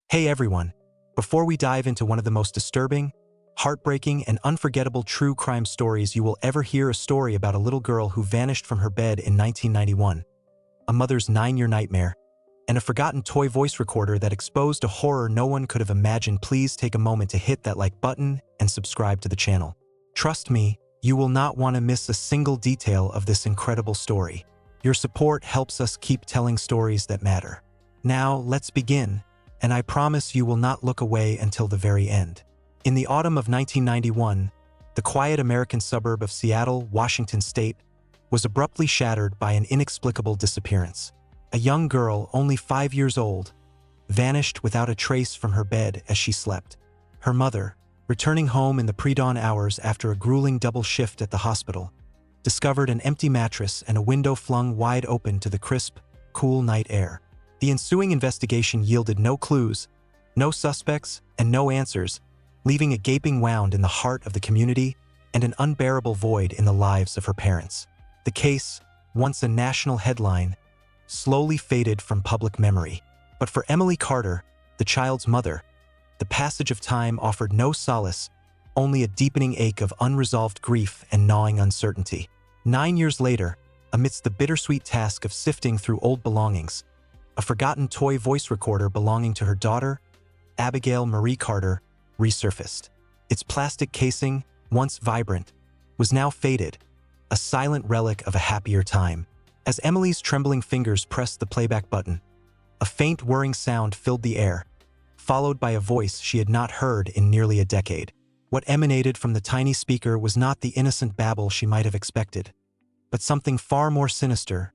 Hey everyone! Before we dive into one of the most disturbing, heartbreaking, and unforgettable true crime stories you will ever hear, a story about a little girl who vanished from her bed in 1991, a mother's 9-year nightmare, and a forgotten toy voice recorder that exposed a horror no one could have imagined. Please take a moment to hit that like button and subscribe to the channel. Trust me, you will not want to miss a single detail of this incredible story. Your support helps us keep telling stories that matter. Now, let's begin, and I promise you will not look away until the very end. In the autumn of 1991, the quiet American suburb of Seattle, Washington State, was abruptly shattered by an inexplicable disappearance. A young girl, only 5 years old, vanished without a trace from her bed as she slept. Her mother, returning home in the pre-dawn hours after a grueling double shift at the hospital, discovered an empty mattress and a window flung wide open to the crisp, cool night air. The ensuing investigation yielded no clues, no suspects, and no answers, leaving a gaping wound in the heart of the community and an unbearable void in the lives of her parents. The case, once a national headline, slowly faded from public memory. But for Emily Carter, the child's mother, the passage of time offered no solace, only a deepening ache of unresolved grief and gnawing uncertainty. 9 years later, amidst the bittersweet task of sifting through old belongings, a forgotten toy voice recorder belonging to her daughter, Abigail Marie Carter, resurfaced. Its plastic casing, once vibrant, was now faded, a silent relic of a happier time. As Emily's trembling fingers pressed the playback button, a faint whirring sound filled the air, followed by a voice she had not heard in nearly a decade. What emanated from the tiny speaker was not the innocent babble she might have expected, but something far more sinister,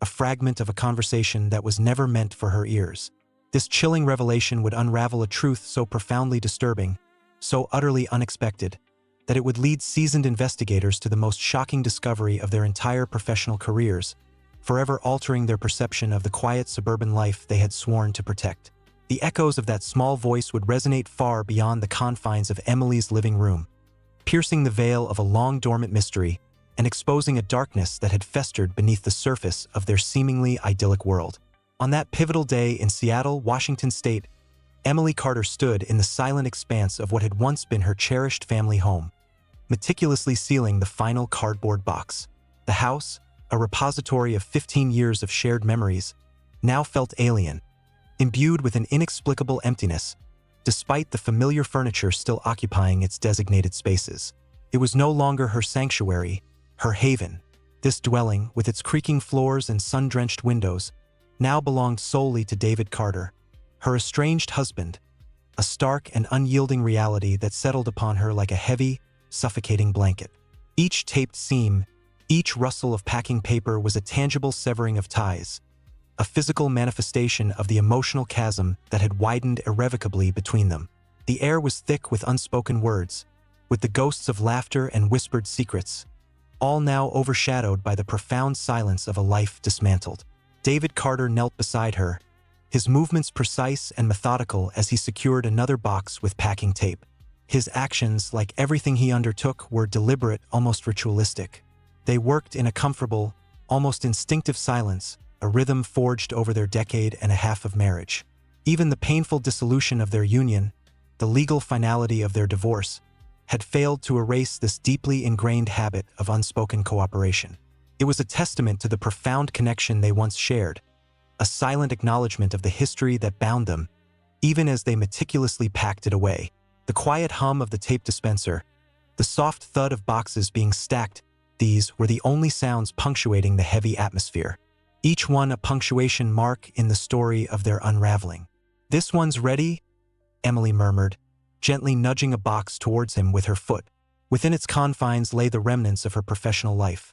a fragment of a conversation that was never meant for her ears. This chilling revelation would unravel a truth so profoundly disturbing, so utterly unexpected, that it would lead seasoned investigators to the most shocking discovery of their entire professional careers, forever altering their perception of the quiet suburban life they had sworn to protect. The echoes of that small voice would resonate far beyond the confines of Emily's living room, piercing the veil of a long-dormant mystery and exposing a darkness that had festered beneath the surface of their seemingly idyllic world. On that pivotal day in Seattle, Washington State, Emily Carter stood in the silent expanse of what had once been her cherished family home, meticulously sealing the final cardboard box. The house, a repository of 15 years of shared memories, now felt alien, imbued with an inexplicable emptiness, despite the familiar furniture still occupying its designated spaces. It was no longer her sanctuary, her haven. This dwelling, with its creaking floors and sun-drenched windows, now belonged solely to David Carter, her estranged husband, a stark and unyielding reality that settled upon her like a heavy, suffocating blanket. Each taped seam, each rustle of packing paper was a tangible severing of ties, a physical manifestation of the emotional chasm that had widened irrevocably between them. The air was thick with unspoken words, with the ghosts of laughter and whispered secrets, all now overshadowed by the profound silence of a life dismantled. David Carter knelt beside her, his movements precise and methodical as he secured another box with packing tape. His actions, like everything he undertook, were deliberate, almost ritualistic. They worked in a comfortable, almost instinctive silence, a rhythm forged over their decade and a half of marriage. Even the painful dissolution of their union, the legal finality of their divorce, had failed to erase this deeply ingrained habit of unspoken cooperation. It was a testament to the profound connection they once shared, a silent acknowledgement of the history that bound them, even as they meticulously packed it away. The quiet hum of the tape dispenser, the soft thud of boxes being stacked, these were the only sounds punctuating the heavy atmosphere, each one a punctuation mark in the story of their unraveling. "This one's ready?" Emily murmured, gently nudging a box towards him with her foot. Within its confines lay the remnants of her professional life.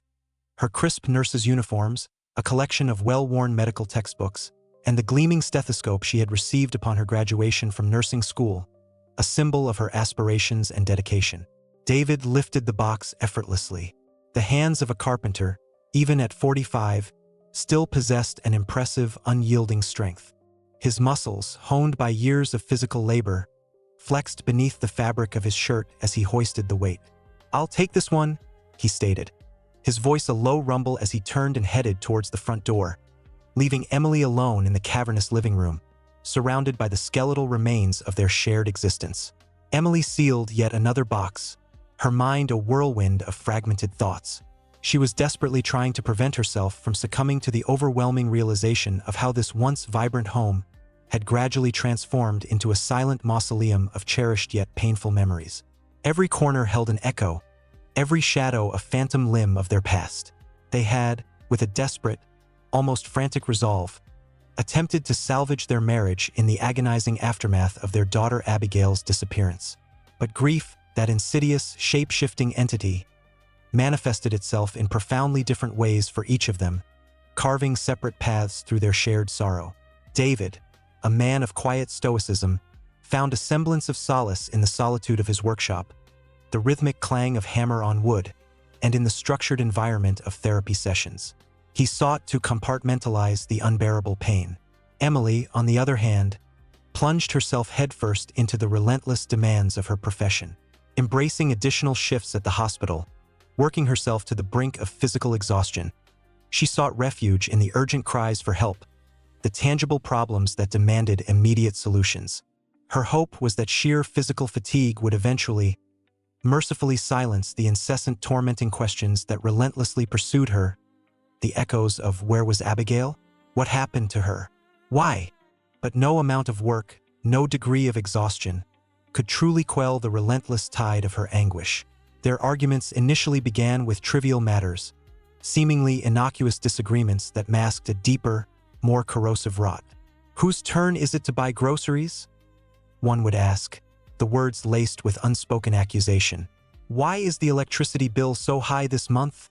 Her crisp nurse's uniforms, a collection of well-worn medical textbooks, and the gleaming stethoscope she had received upon her graduation from nursing school, a symbol of her aspirations and dedication. David lifted the box effortlessly. The hands of a carpenter, even at 45, still possessed an impressive, unyielding strength. His muscles, honed by years of physical labor, flexed beneath the fabric of his shirt as he hoisted the weight. "I'll take this one," he stated, his voice a low rumble as he turned and headed towards the front door, leaving Emily alone in the cavernous living room, surrounded by the skeletal remains of their shared existence. Emily sealed yet another box, her mind a whirlwind of fragmented thoughts. She was desperately trying to prevent herself from succumbing to the overwhelming realization of how this once vibrant home had gradually transformed into a silent mausoleum of cherished yet painful memories. Every corner held an echo, every shadow a phantom limb of their past. They had, with a desperate, almost frantic resolve, attempted to salvage their marriage in the agonizing aftermath of their daughter Abigail's disappearance. But grief, that insidious, shape-shifting entity, manifested itself in profoundly different ways for each of them, carving separate paths through their shared sorrow. David, a man of quiet stoicism, found a semblance of solace in the solitude of his workshop, the rhythmic clang of hammer on wood, and in the structured environment of therapy sessions. He sought to compartmentalize the unbearable pain. Emily, on the other hand, plunged herself headfirst into the relentless demands of her profession, embracing additional shifts at the hospital, working herself to the brink of physical exhaustion. She sought refuge in the urgent cries for help, the tangible problems that demanded immediate solutions. Her hope was that sheer physical fatigue would eventually, mercifully silence the incessant tormenting questions that relentlessly pursued her, the echoes of where was Abigail? What happened to her? Why? But no amount of work, no degree of exhaustion, could truly quell the relentless tide of her anguish. Their arguments initially began with trivial matters, seemingly innocuous disagreements that masked a deeper, more corrosive rot. Whose turn is it to buy groceries? One would ask, the words laced with unspoken accusation. Why is the electricity bill so high this month?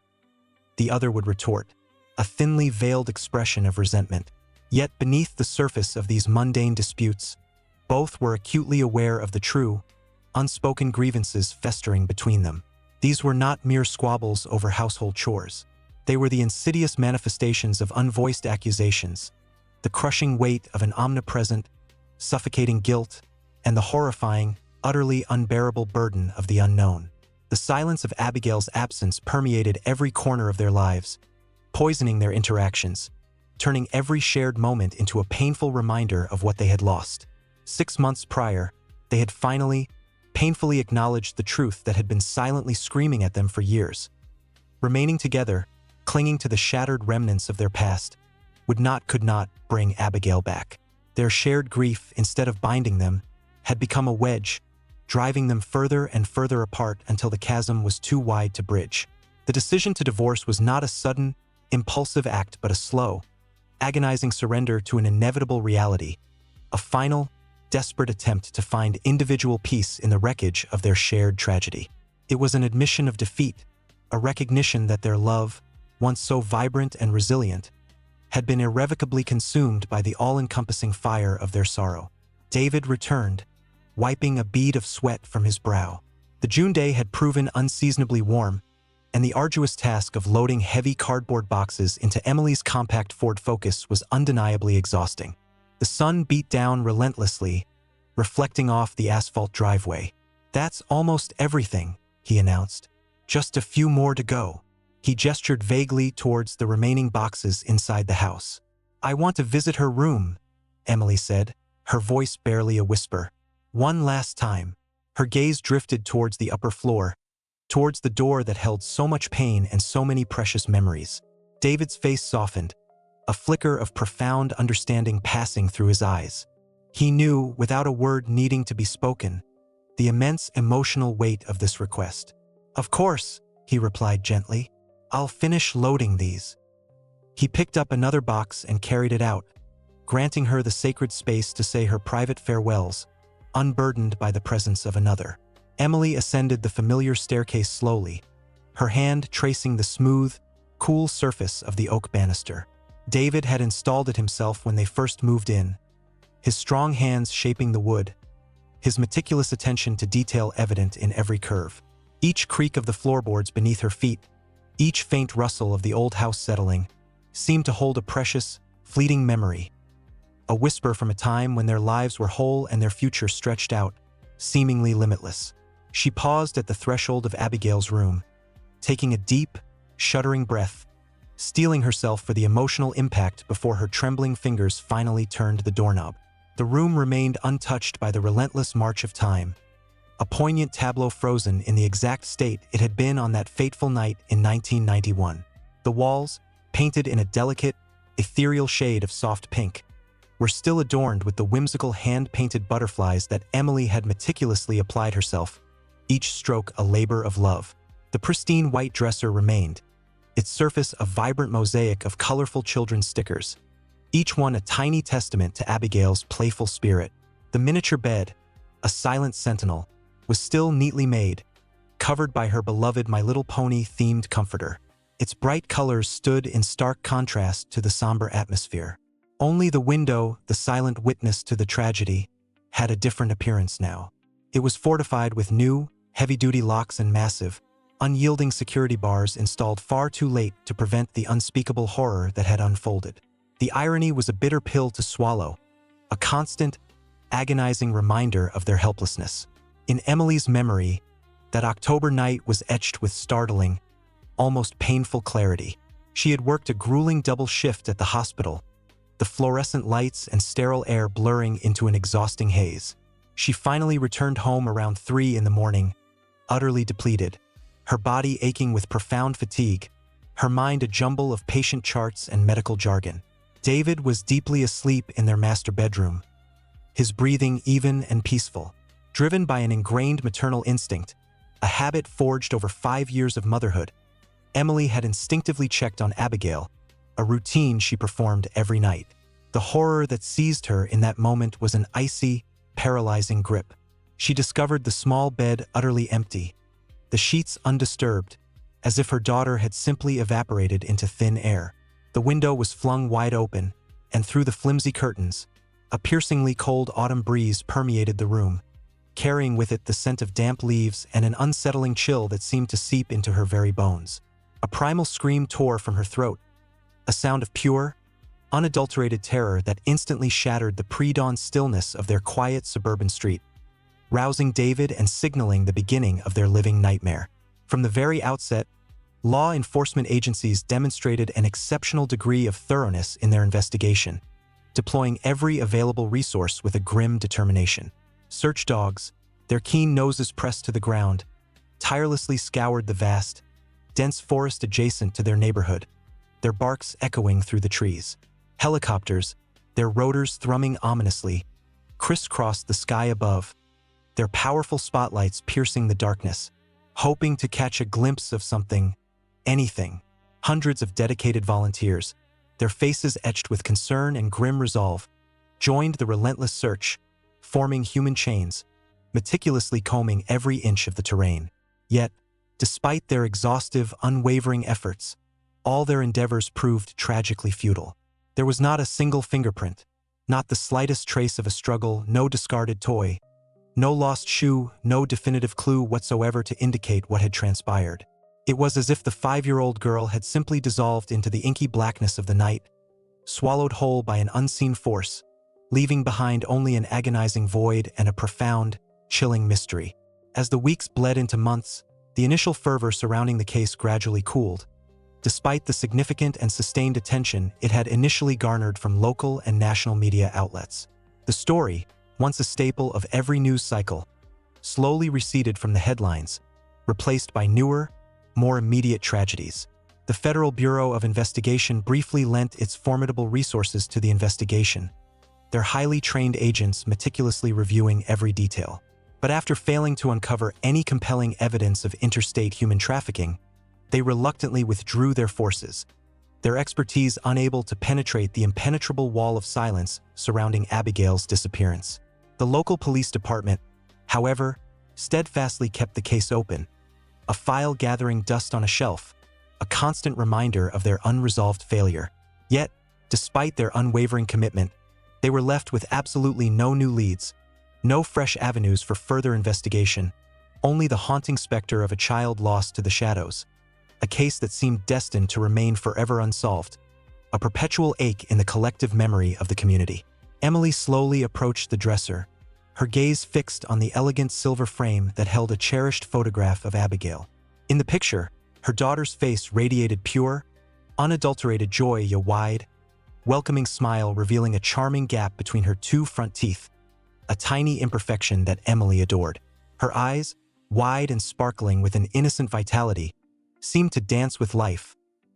The other would retort, a thinly veiled expression of resentment. Yet beneath the surface of these mundane disputes, both were acutely aware of the true, unspoken grievances festering between them. These were not mere squabbles over household chores. They were the insidious manifestations of unvoiced accusations, the crushing weight of an omnipresent, suffocating guilt, and the horrifying, utterly unbearable burden of the unknown. The silence of Abigail's absence permeated every corner of their lives, poisoning their interactions, turning every shared moment into a painful reminder of what they had lost. 6 months prior, they had finally, painfully acknowledged the truth that had been silently screaming at them for years. Remaining together, clinging to the shattered remnants of their past, could not bring Abigail back. Their shared grief, instead of binding them, had become a wedge, driving them further and further apart until the chasm was too wide to bridge. The decision to divorce was not a sudden, impulsive act but a slow, agonizing surrender to an inevitable reality, a final, desperate attempt to find individual peace in the wreckage of their shared tragedy. It was an admission of defeat, a recognition that their love, once so vibrant and resilient, had been irrevocably consumed by the all-encompassing fire of their sorrow. David returned, wiping a bead of sweat from his brow. The June day had proven unseasonably warm, and the arduous task of loading heavy cardboard boxes into Emily's compact Ford Focus was undeniably exhausting. The sun beat down relentlessly, reflecting off the asphalt driveway. "That's almost everything," he announced. "Just a few more to go." He gestured vaguely towards the remaining boxes inside the house. "I want to visit her room," Emily said, her voice barely a whisper. One last time. Her gaze drifted towards the upper floor, towards the door that held so much pain and so many precious memories. David's face softened, a flicker of profound understanding passing through his eyes. He knew, without a word needing to be spoken, the immense emotional weight of this request. "Of course," he replied gently. "I'll finish loading these." He picked up another box and carried it out, granting her the sacred space to say her private farewells, unburdened by the presence of another. Emily ascended the familiar staircase slowly, her hand tracing the smooth, cool surface of the oak banister. David had installed it himself when they first moved in, his strong hands shaping the wood, his meticulous attention to detail evident in every curve. Each creak of the floorboards beneath her feet, each faint rustle of the old house settling, seemed to hold a precious, fleeting memory, a whisper from a time when their lives were whole and their future stretched out, seemingly limitless. She paused at the threshold of Abigail's room, taking a deep, shuddering breath, steeling herself for the emotional impact before her trembling fingers finally turned the doorknob. The room remained untouched by the relentless march of time, a poignant tableau frozen in the exact state it had been on that fateful night in 1991. The walls, painted in a delicate, ethereal shade of soft pink, were still adorned with the whimsical hand-painted butterflies that Emily had meticulously applied herself, each stroke a labor of love. The pristine white dresser remained, its surface a vibrant mosaic of colorful children's stickers, each one a tiny testament to Abigail's playful spirit. The miniature bed, a silent sentinel, was still neatly made, covered by her beloved My Little Pony-themed comforter. Its bright colors stood in stark contrast to the somber atmosphere. Only the window, the silent witness to the tragedy, had a different appearance now. It was fortified with new, heavy-duty locks and massive, unyielding security bars installed far too late to prevent the unspeakable horror that had unfolded. The irony was a bitter pill to swallow, a constant, agonizing reminder of their helplessness. In Emily's memory, that October night was etched with startling, almost painful clarity. She had worked a grueling double shift at the hospital, the fluorescent lights and sterile air blurring into an exhausting haze. She finally returned home around 3 in the morning, utterly depleted, her body aching with profound fatigue, her mind a jumble of patient charts and medical jargon. David was deeply asleep in their master bedroom, his breathing even and peaceful. Driven by an ingrained maternal instinct, a habit forged over 5 years of motherhood, Emily had instinctively checked on Abigail, a routine she performed every night. The horror that seized her in that moment was an icy, paralyzing grip. She discovered the small bed utterly empty, the sheets undisturbed, as if her daughter had simply evaporated into thin air. The window was flung wide open, and through the flimsy curtains, a piercingly cold autumn breeze permeated the room, carrying with it the scent of damp leaves and an unsettling chill that seemed to seep into her very bones. A primal scream tore from her throat, a sound of pure, unadulterated terror that instantly shattered the pre-dawn stillness of their quiet suburban street, rousing David and signaling the beginning of their living nightmare. From the very outset, law enforcement agencies demonstrated an exceptional degree of thoroughness in their investigation, deploying every available resource with a grim determination. Search dogs, their keen noses pressed to the ground, tirelessly scoured the vast, dense forest adjacent to their neighborhood, their barks echoing through the trees. Helicopters, their rotors thrumming ominously, crisscrossed the sky above, their powerful spotlights piercing the darkness, hoping to catch a glimpse of something, anything. Hundreds of dedicated volunteers, their faces etched with concern and grim resolve, joined the relentless search, forming human chains, meticulously combing every inch of the terrain. Yet, despite their exhaustive, unwavering efforts, all their endeavors proved tragically futile. There was not a single fingerprint, not the slightest trace of a struggle, no discarded toy, no lost shoe, no definitive clue whatsoever to indicate what had transpired. It was as if the 5-year-old girl had simply dissolved into the inky blackness of the night, swallowed whole by an unseen force, leaving behind only an agonizing void and a profound, chilling mystery. As the weeks bled into months, the initial fervor surrounding the case gradually cooled, despite the significant and sustained attention it had initially garnered from local and national media outlets. The story, once a staple of every news cycle, slowly receded from the headlines, replaced by newer, more immediate tragedies. The Federal Bureau of Investigation briefly lent its formidable resources to the investigation, their highly trained agents meticulously reviewing every detail. But after failing to uncover any compelling evidence of interstate human trafficking, they reluctantly withdrew their forces, their expertise unable to penetrate the impenetrable wall of silence surrounding Abigail's disappearance. The local police department, however, steadfastly kept the case open, a file gathering dust on a shelf, a constant reminder of their unresolved failure. Yet, despite their unwavering commitment, they were left with absolutely no new leads, no fresh avenues for further investigation, only the haunting specter of a child lost to the shadows, a case that seemed destined to remain forever unsolved, a perpetual ache in the collective memory of the community. Emily slowly approached the dresser, her gaze fixed on the elegant silver frame that held a cherished photograph of Abigail. In the picture, her daughter's face radiated pure, unadulterated joy, a wide, welcoming smile revealing a charming gap between her two front teeth, a tiny imperfection that Emily adored. Her eyes, wide and sparkling with an innocent vitality, seemed to dance with life,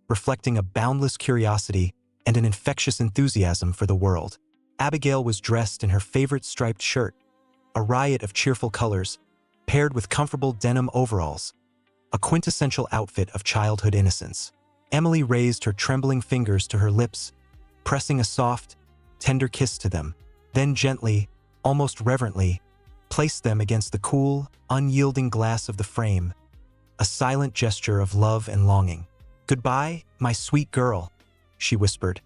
reflecting a boundless curiosity and an infectious enthusiasm for the world. Abigail was dressed in her favorite striped shirt, a riot of cheerful colors, paired with comfortable denim overalls, a quintessential outfit of childhood innocence. Emily raised her trembling fingers to her lips, pressing a soft, tender kiss to them, then gently, almost reverently, placed them against the cool, unyielding glass of the frame, a silent gesture of love and longing. "Goodbye, my sweet girl," she whispered,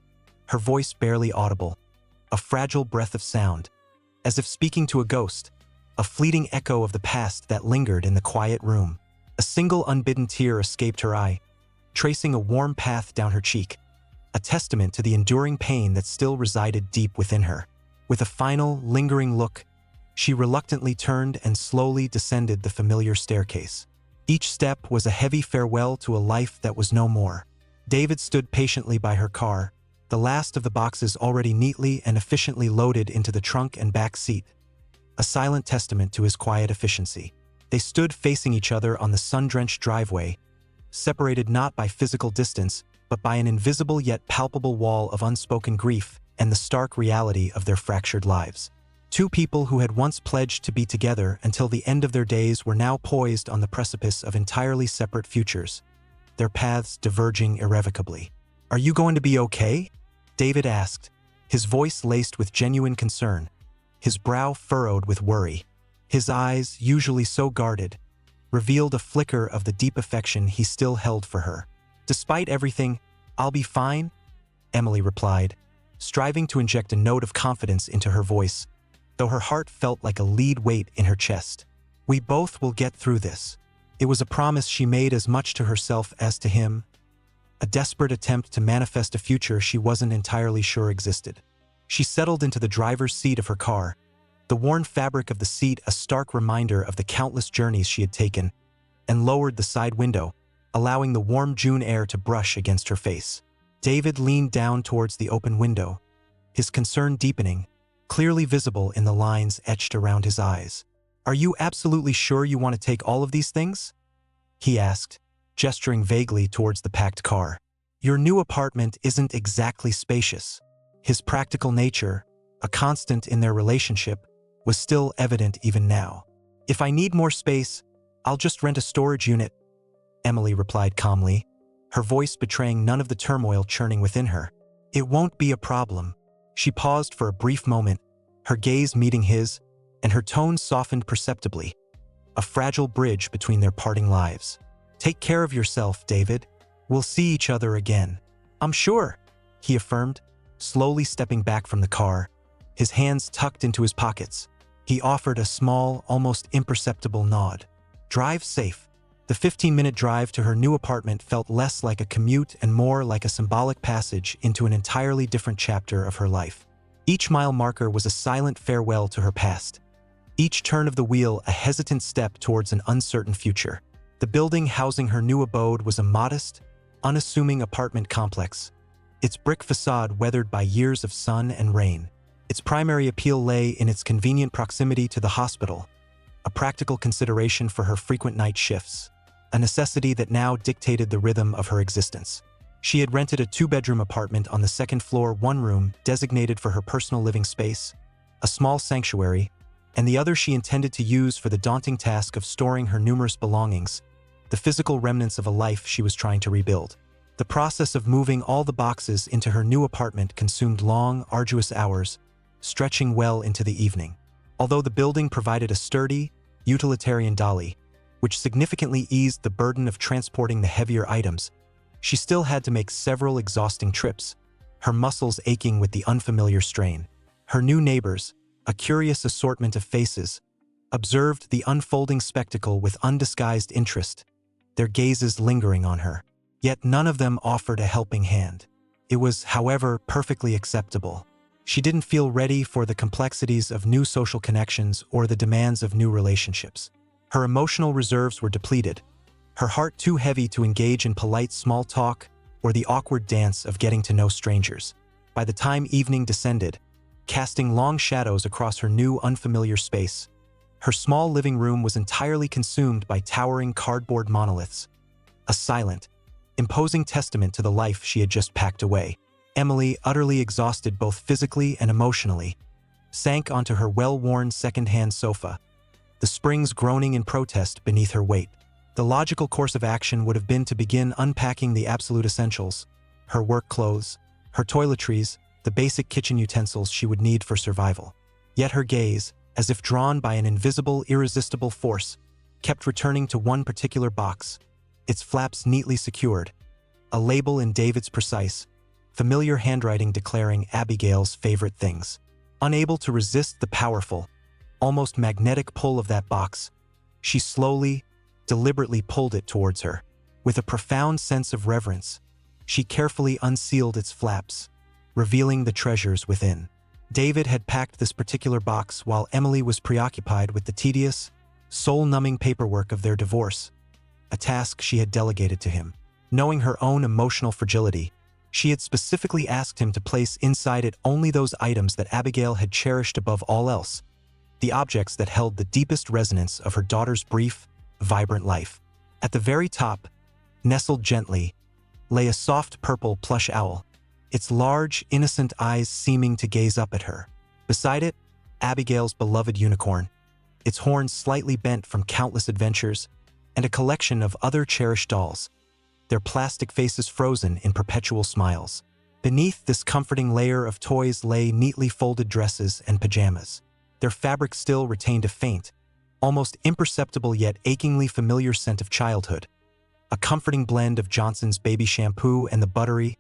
her voice barely audible, a fragile breath of sound, as if speaking to a ghost, a fleeting echo of the past that lingered in the quiet room. A single unbidden tear escaped her eye, tracing a warm path down her cheek, a testament to the enduring pain that still resided deep within her. With a final, lingering look, she reluctantly turned and slowly descended the familiar staircase. Each step was a heavy farewell to a life that was no more. David stood patiently by her car, the last of the boxes already neatly and efficiently loaded into the trunk and back seat, a silent testament to his quiet efficiency. They stood facing each other on the sun-drenched driveway, separated not by physical distance, but by an invisible yet palpable wall of unspoken grief and the stark reality of their fractured lives. Two people who had once pledged to be together until the end of their days were now poised on the precipice of entirely separate futures, their paths diverging irrevocably. "Are you going to be okay?" David asked, his voice laced with genuine concern, his brow furrowed with worry. His eyes, usually so guarded, revealed a flicker of the deep affection he still held for her. "Despite everything, I'll be fine," Emily replied, striving to inject a note of confidence into her voice, though her heart felt like a lead weight in her chest. "We both will get through this." It was a promise she made as much to herself as to him, a desperate attempt to manifest a future she wasn't entirely sure existed. She settled into the driver's seat of her car, the worn fabric of the seat a stark reminder of the countless journeys she had taken, and lowered the side window, allowing the warm June air to brush against her face. David leaned down towards the open window, his concern deepening, clearly visible in the lines etched around his eyes. "Are you absolutely sure you want to take all of these things?" he asked, gesturing vaguely towards the packed car. "Your new apartment isn't exactly spacious." His practical nature, a constant in their relationship, was still evident even now. "If I need more space, I'll just rent a storage unit," Emily replied calmly, her voice betraying none of the turmoil churning within her. "It won't be a problem." She paused for a brief moment, her gaze meeting his, and her tone softened perceptibly, a fragile bridge between their parting lives. "Take care of yourself, David. We'll see each other again." "I'm sure," he affirmed, slowly stepping back from the car, his hands tucked into his pockets. He offered a small, almost imperceptible nod. "Drive safe." The 15-minute drive to her new apartment felt less like a commute and more like a symbolic passage into an entirely different chapter of her life. Each mile marker was a silent farewell to her past, each turn of the wheel a hesitant step towards an uncertain future. The building housing her new abode was a modest, unassuming apartment complex, its brick facade weathered by years of sun and rain. Its primary appeal lay in its convenient proximity to the hospital, a practical consideration for her frequent night shifts, a necessity that now dictated the rhythm of her existence. She had rented a two-bedroom apartment on the second floor, one room designated for her personal living space, a small sanctuary, and the other she intended to use for the daunting task of storing her numerous belongings, the physical remnants of a life she was trying to rebuild. The process of moving all the boxes into her new apartment consumed long, arduous hours, stretching well into the evening. Although the building provided a sturdy, utilitarian dolly, which significantly eased the burden of transporting the heavier items, she still had to make several exhausting trips, her muscles aching with the unfamiliar strain. Her new neighbors, a curious assortment of faces, observed the unfolding spectacle with undisguised interest, their gazes lingering on her. Yet none of them offered a helping hand. It was, however, perfectly acceptable. She didn't feel ready for the complexities of new social connections or the demands of new relationships. Her emotional reserves were depleted, her heart too heavy to engage in polite small talk or the awkward dance of getting to know strangers. By the time evening descended, casting long shadows across her new, unfamiliar space, her small living room was entirely consumed by towering cardboard monoliths, a silent, imposing testament to the life she had just packed away. Emily, utterly exhausted both physically and emotionally, sank onto her well-worn second-hand sofa, the springs groaning in protest beneath her weight. The logical course of action would have been to begin unpacking the absolute essentials, her work clothes, her toiletries, the basic kitchen utensils she would need for survival. Yet her gaze, as if drawn by an invisible, irresistible force, kept returning to one particular box, its flaps neatly secured, a label in David's precise, familiar handwriting declaring Abigail's favorite things. Unable to resist the powerful, almost magnetic pull of that box, she slowly, deliberately pulled it towards her. With a profound sense of reverence, she carefully unsealed its flaps, revealing the treasures within. David had packed this particular box while Emily was preoccupied with the tedious, soul-numbing paperwork of their divorce, a task she had delegated to him. Knowing her own emotional fragility, she had specifically asked him to place inside it only those items that Abigail had cherished above all else, the objects that held the deepest resonance of her daughter's brief, vibrant life. At the very top, nestled gently, lay a soft purple plush owl, its large, innocent eyes seeming to gaze up at her. Beside it, Abigail's beloved unicorn, its horns slightly bent from countless adventures, and a collection of other cherished dolls, their plastic faces frozen in perpetual smiles. Beneath this comforting layer of toys lay neatly folded dresses and pajamas. Their fabric still retained a faint, almost imperceptible yet achingly familiar scent of childhood, a comforting blend of Johnson's baby shampoo and the buttery,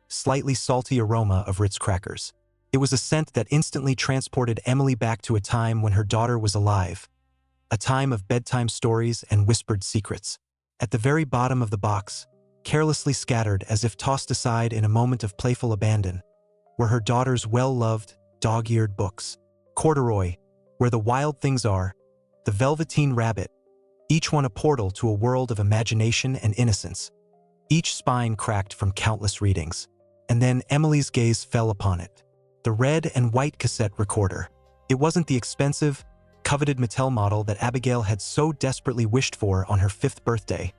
slightly salty aroma of Ritz crackers. It was a scent that instantly transported Emily back to a time when her daughter was alive, a time of bedtime stories and whispered secrets. At the very bottom of the box, carelessly scattered as if tossed aside in a moment of playful abandon, were her daughter's well-loved, dog-eared books. Corduroy, Where the Wild Things Are, The Velveteen Rabbit, each one a portal to a world of imagination and innocence, each spine cracked from countless readings. And then Emily's gaze fell upon it. The red and white cassette recorder. It wasn't the expensive, coveted Mattel model that Abigail had so desperately wished for on her 5th birthday,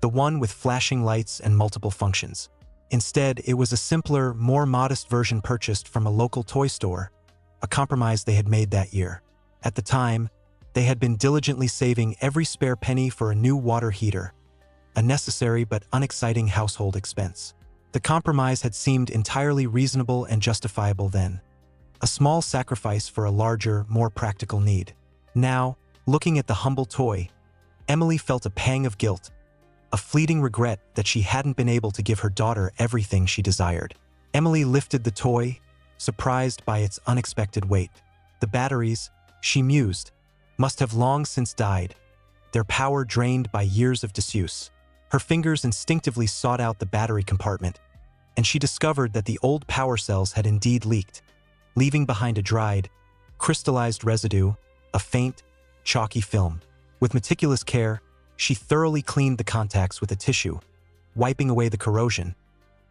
the one with flashing lights and multiple functions. Instead, it was a simpler, more modest version purchased from a local toy store, a compromise they had made that year. At the time, they had been diligently saving every spare penny for a new water heater, a necessary but unexciting household expense. The compromise had seemed entirely reasonable and justifiable then, a small sacrifice for a larger, more practical need. Now, looking at the humble toy, Emily felt a pang of guilt, a fleeting regret that she hadn't been able to give her daughter everything she desired. Emily lifted the toy, surprised by its unexpected weight. The batteries, she mused, must have long since died, their power drained by years of disuse. Her fingers instinctively sought out the battery compartment, and she discovered that the old power cells had indeed leaked, leaving behind a dried, crystallized residue, a faint, chalky film. With meticulous care, she thoroughly cleaned the contacts with a tissue, wiping away the corrosion,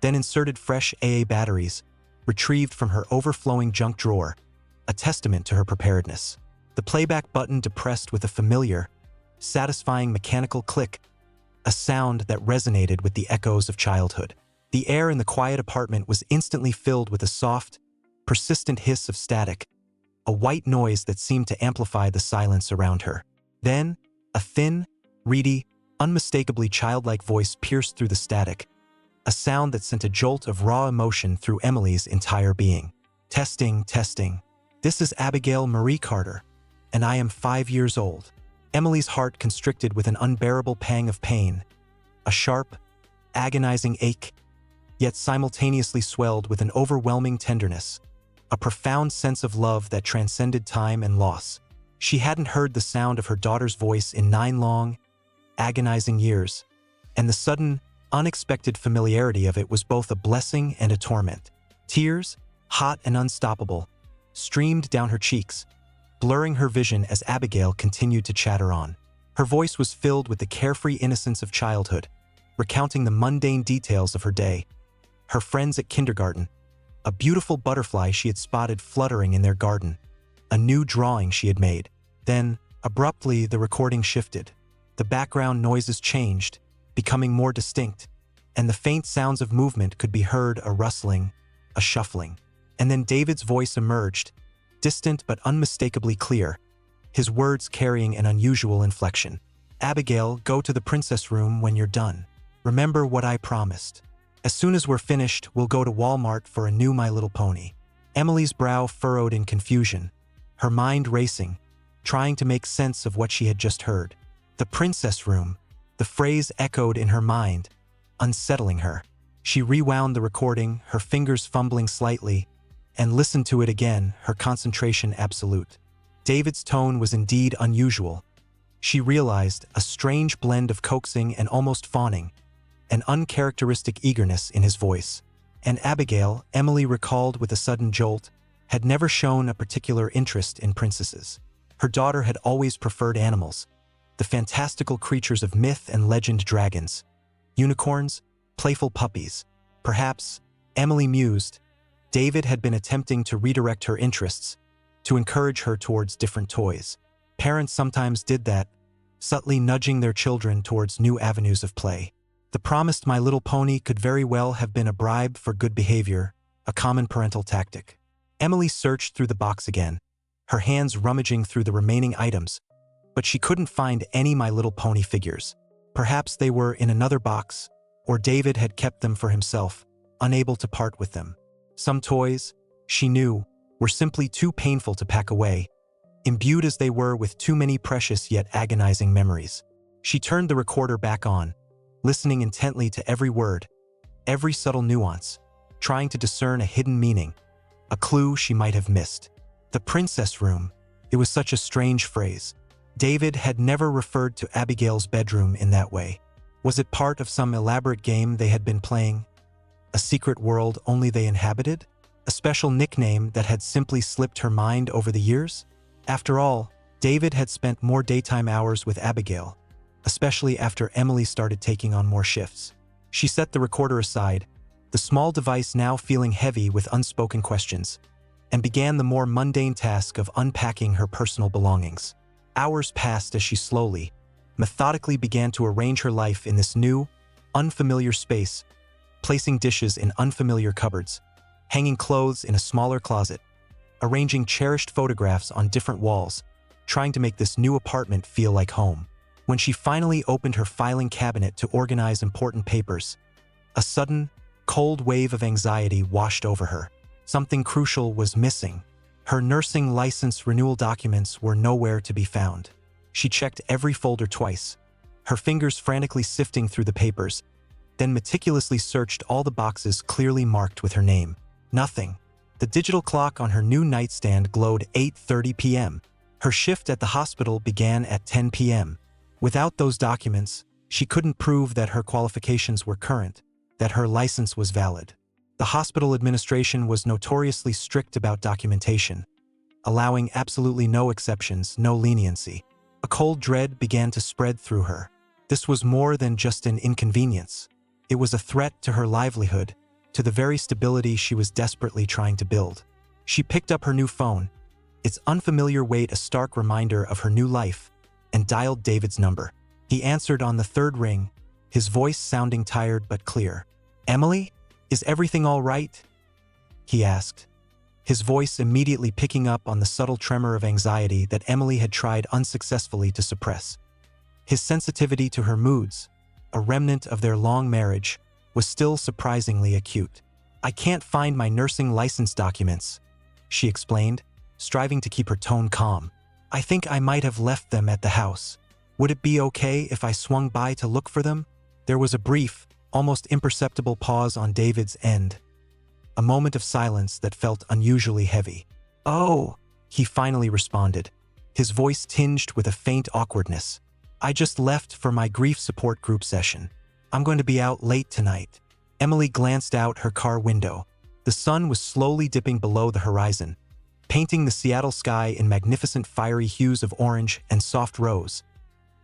then inserted fresh AA batteries, retrieved from her overflowing junk drawer, a testament to her preparedness. The playback button depressed with a familiar, satisfying mechanical click, a sound that resonated with the echoes of childhood. The air in the quiet apartment was instantly filled with a soft, persistent hiss of static, a white noise that seemed to amplify the silence around her. Then, a thin, reedy, unmistakably childlike voice pierced through the static, a sound that sent a jolt of raw emotion through Emily's entire being. Testing, testing. This is Abigail Marie Carter, and I am 5 years old. Emily's heart constricted with an unbearable pang of pain, a sharp, agonizing ache, yet simultaneously swelled with an overwhelming tenderness, a profound sense of love that transcended time and loss. She hadn't heard the sound of her daughter's voice in 9 long, agonizing years, and the sudden, unexpected familiarity of it was both a blessing and a torment. Tears, hot and unstoppable, streamed down her cheeks, blurring her vision as Abigail continued to chatter on. Her voice was filled with the carefree innocence of childhood, recounting the mundane details of her day, her friends at kindergarten, a beautiful butterfly she had spotted fluttering in their garden, a new drawing she had made. Then, abruptly, the recording shifted. The background noises changed, becoming more distinct, and the faint sounds of movement could be heard, a rustling, a shuffling. And then David's voice emerged, distant but unmistakably clear, his words carrying an unusual inflection. "Abigail, go to the princess room when you're done. Remember what I promised. As soon as we're finished, we'll go to Walmart for a new My Little Pony." Emily's brow furrowed in confusion, her mind racing, trying to make sense of what she had just heard. The princess room, the phrase echoed in her mind, unsettling her. She rewound the recording, her fingers fumbling slightly, and listened to it again, her concentration absolute. David's tone was indeed unusual. She realized a strange blend of coaxing and almost fawning, an uncharacteristic eagerness in his voice. And Abigail, Emily recalled with a sudden jolt, had never shown a particular interest in princesses. Her daughter had always preferred animals, the fantastical creatures of myth and legend, dragons, unicorns, playful puppies. Perhaps, Emily mused, David had been attempting to redirect her interests, to encourage her towards different toys. Parents sometimes did that, subtly nudging their children towards new avenues of play. The promised My Little Pony could very well have been a bribe for good behavior, a common parental tactic. Emily searched through the box again, her hands rummaging through the remaining items, but she couldn't find any My Little Pony figures. Perhaps they were in another box, or David had kept them for himself, unable to part with them. Some toys, she knew, were simply too painful to pack away, imbued as they were with too many precious yet agonizing memories. She turned the recorder back on, listening intently to every word, every subtle nuance, trying to discern a hidden meaning, a clue she might have missed. The princess room, it was such a strange phrase. David had never referred to Abigail's bedroom in that way. Was it part of some elaborate game they had been playing? A secret world only they inhabited? A special nickname that had simply slipped her mind over the years? After all, David had spent more daytime hours with Abigail, especially after Emily started taking on more shifts. She set the recorder aside, the small device now feeling heavy with unspoken questions, and began the more mundane task of unpacking her personal belongings. Hours passed as she slowly, methodically began to arrange her life in this new, unfamiliar space, placing dishes in unfamiliar cupboards, hanging clothes in a smaller closet, arranging cherished photographs on different walls, trying to make this new apartment feel like home. When she finally opened her filing cabinet to organize important papers, a sudden, cold wave of anxiety washed over her. Something crucial was missing. Her nursing license renewal documents were nowhere to be found. She checked every folder twice, her fingers frantically sifting through the papers, then meticulously searched all the boxes clearly marked with her name. Nothing. The digital clock on her new nightstand glowed 8:30 p.m. Her shift at the hospital began at 10 p.m. Without those documents, she couldn't prove that her qualifications were current, that her license was valid. The hospital administration was notoriously strict about documentation, allowing absolutely no exceptions, no leniency. A cold dread began to spread through her. This was more than just an inconvenience. It was a threat to her livelihood, to the very stability she was desperately trying to build. She picked up her new phone, its unfamiliar weight a stark reminder of her new life, and dialed David's number. He answered on the third ring, his voice sounding tired but clear. "Emily, is everything all right?" he asked, his voice immediately picking up on the subtle tremor of anxiety that Emily had tried unsuccessfully to suppress. His sensitivity to her moods, a remnant of their long marriage, was still surprisingly acute. "I can't find my nursing license documents," she explained, striving to keep her tone calm. "I think I might have left them at the house. Would it be okay if I swung by to look for them?" There was a brief, almost imperceptible pause on David's end, a moment of silence that felt unusually heavy. "Oh," he finally responded, his voice tinged with a faint awkwardness. "I just left for my grief support group session. I'm going to be out late tonight." Emily glanced out her car window. The sun was slowly dipping below the horizon, painting the Seattle sky in magnificent fiery hues of orange and soft rose,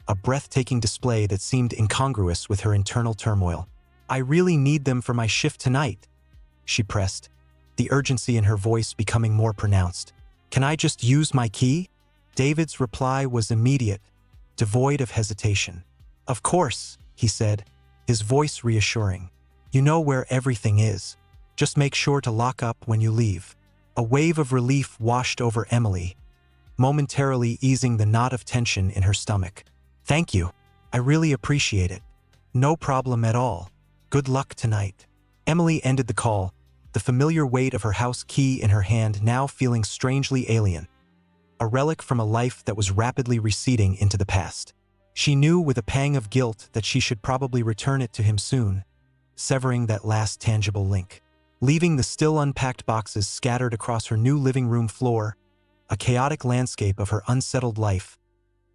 a breathtaking display that seemed incongruous with her internal turmoil. "I really need them for my shift tonight," she pressed, the urgency in her voice becoming more pronounced. "Can I just use my key?" David's reply was immediate, devoid of hesitation. "Of course," he said, his voice reassuring. "You know where everything is. Just make sure to lock up when you leave." A wave of relief washed over Emily, momentarily easing the knot of tension in her stomach. "Thank you. I really appreciate it." "No problem at all. Good luck tonight." Emily ended the call, the familiar weight of her house key in her hand now feeling strangely alien, a relic from a life that was rapidly receding into the past. She knew with a pang of guilt that she should probably return it to him soon, severing that last tangible link. Leaving the still unpacked boxes scattered across her new living room floor, a chaotic landscape of her unsettled life,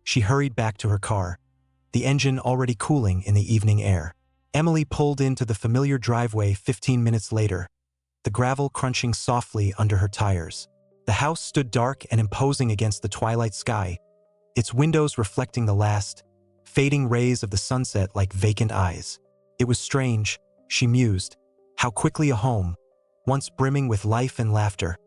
she hurried back to her car, the engine already cooling in the evening air. Emily pulled into the familiar driveway 15 minutes later, the gravel crunching softly under her tires. The house stood dark and imposing against the twilight sky, its windows reflecting the last, fading rays of the sunset like vacant eyes. It was strange, she mused, how quickly a home, once brimming with life and laughter,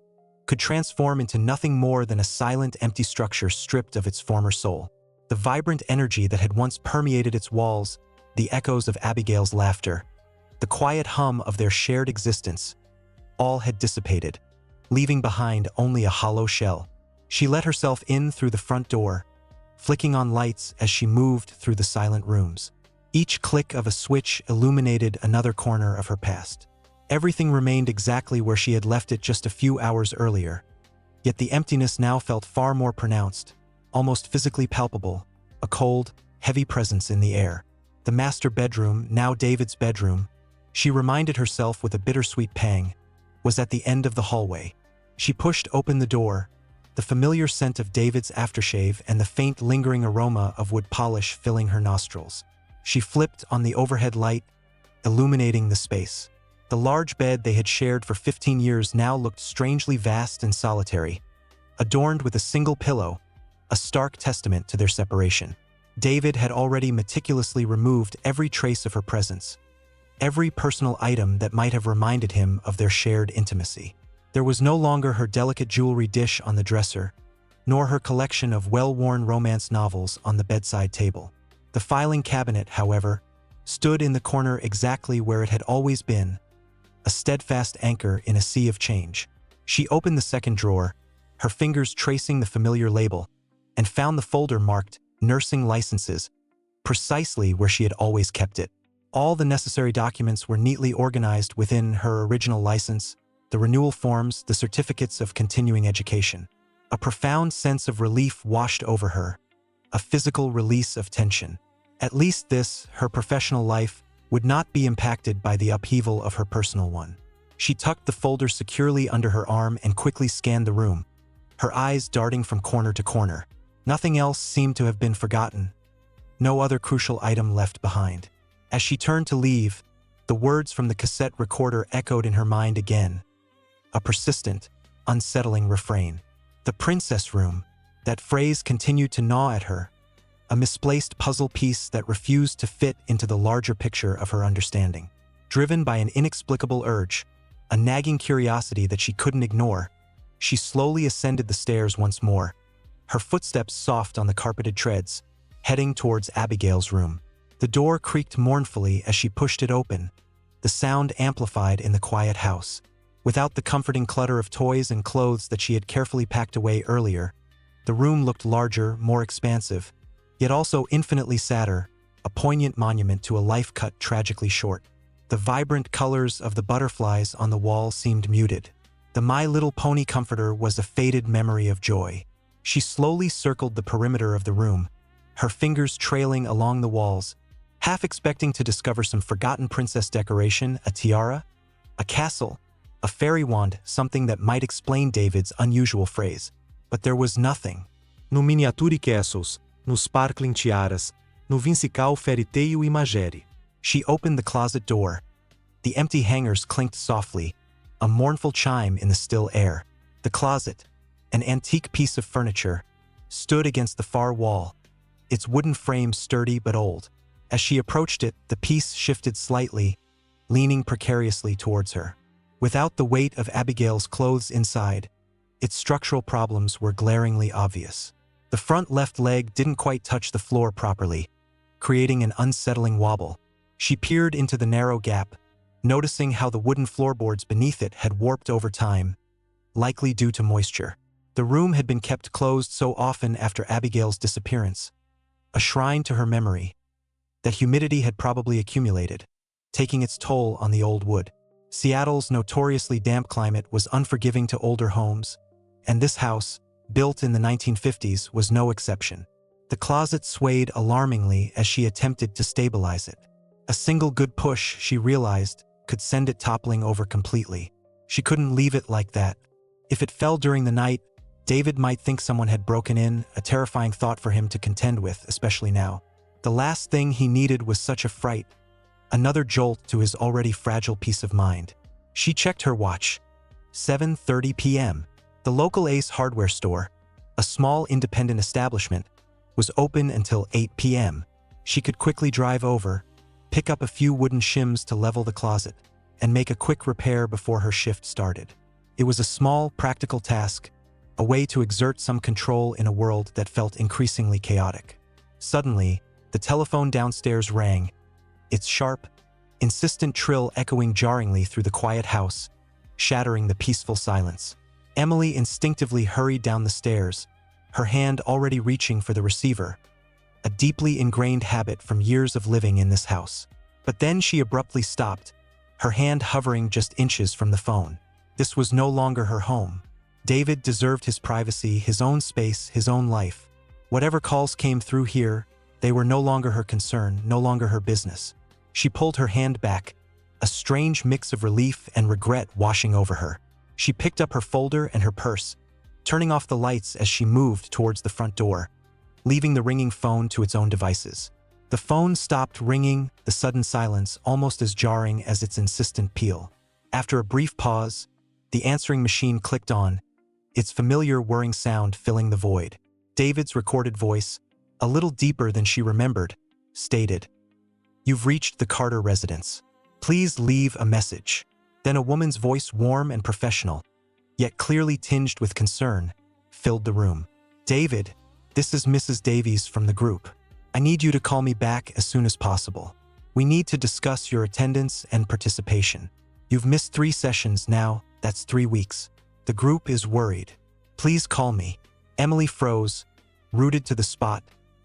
could transform into nothing more than a silent, empty structure stripped of its former soul. The vibrant energy that had once permeated its walls, the echoes of Abigail's laughter, the quiet hum of their shared existence, all had dissipated, leaving behind only a hollow shell. She let herself in through the front door, flicking on lights as she moved through the silent rooms. Each click of a switch illuminated another corner of her past. Everything remained exactly where she had left it just a few hours earlier, yet the emptiness now felt far more pronounced, almost physically palpable, a cold, heavy presence in the air. The master bedroom, now David's bedroom, she reminded herself with a bittersweet pang, was at the end of the hallway. She pushed open the door, the familiar scent of David's aftershave and the faint lingering aroma of wood polish filling her nostrils. She flipped on the overhead light, illuminating the space. The large bed they had shared for 15 years now looked strangely vast and solitary, adorned with a single pillow, a stark testament to their separation. David had already meticulously removed every trace of her presence, every personal item that might have reminded him of their shared intimacy. There was no longer her delicate jewelry dish on the dresser, nor her collection of well-worn romance novels on the bedside table. The filing cabinet, however, stood in the corner exactly where it had always been, a steadfast anchor in a sea of change. She opened the second drawer, her fingers tracing the familiar label, and found the folder marked Nursing Licenses, precisely where she had always kept it. All the necessary documents were neatly organized within her original license, the renewal forms, the certificates of continuing education. A profound sense of relief washed over her, a physical release of tension. At least this, her professional life, would not be impacted by the upheaval of her personal one. She tucked the folder securely under her arm and quickly scanned the room, her eyes darting from corner to corner. Nothing else seemed to have been forgotten, no other crucial item left behind. As she turned to leave, the words from the cassette recorder echoed in her mind again, a persistent, unsettling refrain. The princess room, that phrase continued to gnaw at her, a misplaced puzzle piece that refused to fit into the larger picture of her understanding. Driven by an inexplicable urge, a nagging curiosity that she couldn't ignore, she slowly ascended the stairs once more, her footsteps soft on the carpeted treads, heading towards Abigail's room. The door creaked mournfully as she pushed it open, the sound amplified in the quiet house. Without the comforting clutter of toys and clothes that she had carefully packed away earlier, the room looked larger, more expansive, yet also infinitely sadder, a poignant monument to a life cut tragically short. The vibrant colors of the butterflies on the wall seemed muted. The My Little Pony comforter was a faded memory of joy. She slowly circled the perimeter of the room, her fingers trailing along the walls, half expecting to discover some forgotten princess decoration, a tiara, a castle, a fairy wand, something that might explain David's unusual phrase. But there was nothing. No miniature castles, no sparkling tiaras, no whimsical fairy tale imagery. She opened the closet door. The empty hangers clinked softly, a mournful chime in the still air. The closet, an antique piece of furniture, stood against the far wall, its wooden frame sturdy but old. As she approached it, the piece shifted slightly, leaning precariously towards her. Without the weight of Abigail's clothes inside, its structural problems were glaringly obvious. The front left leg didn't quite touch the floor properly, creating an unsettling wobble. She peered into the narrow gap, noticing how the wooden floorboards beneath it had warped over time, likely due to moisture. The room had been kept closed so often after Abigail's disappearance, a shrine to her memory, that humidity had probably accumulated, taking its toll on the old wood. Seattle's notoriously damp climate was unforgiving to older homes, and this house, built in the 1950s, was no exception. The closet swayed alarmingly as she attempted to stabilize it. A single good push, she realized, could send it toppling over completely. She couldn't leave it like that. If it fell during the night, David might think someone had broken in, a terrifying thought for him to contend with, especially now. The last thing he needed was such a fright, another jolt to his already fragile peace of mind. She checked her watch. 7:30 p.m. The local Ace hardware store, a small independent establishment, was open until 8 p.m. She could quickly drive over, pick up a few wooden shims to level the closet, and make a quick repair before her shift started. It was a small, practical task, a way to exert some control in a world that felt increasingly chaotic. Suddenly, the telephone downstairs rang, its sharp, insistent trill echoing jarringly through the quiet house, shattering the peaceful silence. Emily instinctively hurried down the stairs, her hand already reaching for the receiver, a deeply ingrained habit from years of living in this house. But then she abruptly stopped, her hand hovering just inches from the phone. This was no longer her home. David deserved his privacy, his own space, his own life. Whatever calls came through here, they were no longer her concern, no longer her business. She pulled her hand back, a strange mix of relief and regret washing over her. She picked up her folder and her purse, turning off the lights as she moved towards the front door, leaving the ringing phone to its own devices. The phone stopped ringing, the sudden silence almost as jarring as its insistent peal. After a brief pause, the answering machine clicked on, its familiar whirring sound filling the void. David's recorded voice, a little deeper than she remembered, stated, "You've reached the Carter residence. Please leave a message." Then a woman's voice, warm and professional, yet clearly tinged with concern, filled the room. "David, this is Mrs. Davies from the group. I need you to call me back as soon as possible. We need to discuss your attendance and participation. You've missed 3 sessions now, that's 3 weeks. The group is worried. Please call me." Emily froze, rooted to the spot,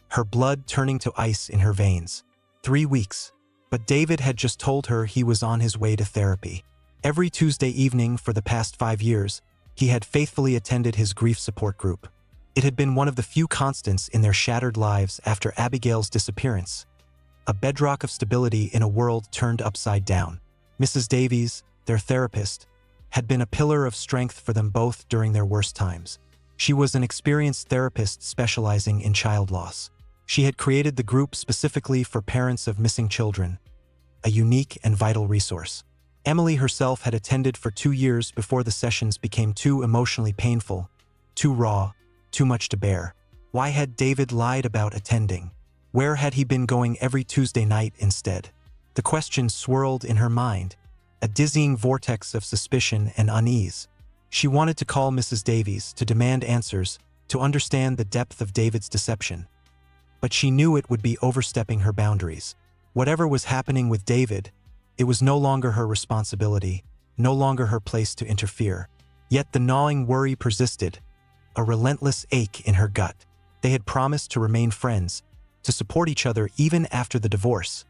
her blood turning to ice in her veins. 3 weeks. But David had just told her he was on his way to therapy. Every Tuesday evening for the past 5 years, he had faithfully attended his grief support group. It had been one of the few constants in their shattered lives after Abigail's disappearance, a bedrock of stability in a world turned upside down. Mrs. Davies, their therapist, had been a pillar of strength for them both during their worst times. She was an experienced therapist specializing in child loss. She had created the group specifically for parents of missing children, a unique and vital resource. Emily herself had attended for 2 years before the sessions became too emotionally painful, too raw, too much to bear. Why had David lied about attending? Where had he been going every Tuesday night instead? The question swirled in her mind, a dizzying vortex of suspicion and unease. She wanted to call Mrs. Davies to demand answers, to understand the depth of David's deception. But she knew it would be overstepping her boundaries. Whatever was happening with David, it was no longer her responsibility, no longer her place to interfere. Yet the gnawing worry persisted, a relentless ache in her gut. They had promised to remain friends, to support each other even after the divorce,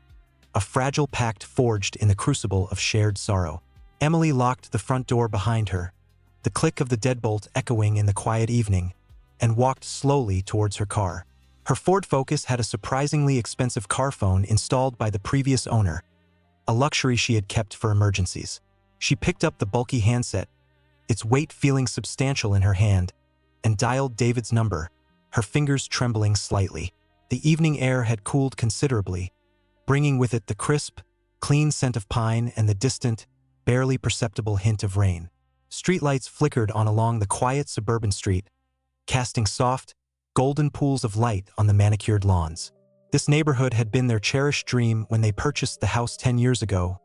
a fragile pact forged in the crucible of shared sorrow. Emily locked the front door behind her, the click of the deadbolt echoing in the quiet evening, and walked slowly towards her car. Her Ford Focus had a surprisingly expensive car phone installed by the previous owner, a luxury she had kept for emergencies. She picked up the bulky handset, its weight feeling substantial in her hand, and dialed David's number, her fingers trembling slightly. The evening air had cooled considerably, bringing with it the crisp, clean scent of pine and the distant, barely perceptible hint of rain. Streetlights flickered on along the quiet suburban street, casting soft, golden pools of light on the manicured lawns. This neighborhood had been their cherished dream when they purchased the house 10 years ago.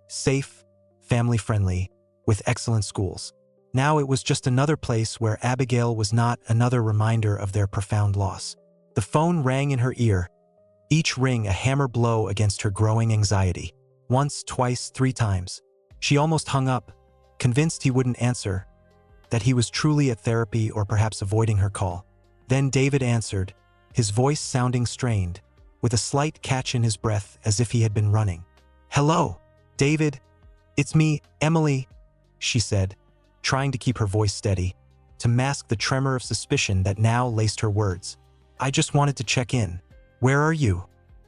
Safe, family-friendly, with excellent schools. Now it was just another place where Abigail was not another reminder of their profound loss. The phone rang in her ear, each ring a hammer blow against her growing anxiety. Once, twice, 3 times. She almost hung up, convinced he wouldn't answer, that he was truly at therapy or perhaps avoiding her call. Then David answered, his voice sounding strained, with a slight catch in his breath as if he had been running. "Hello, David. It's me, Emily," she said, trying to keep her voice steady, to mask the tremor of suspicion that now laced her words. "I just wanted to check in. Where are you?"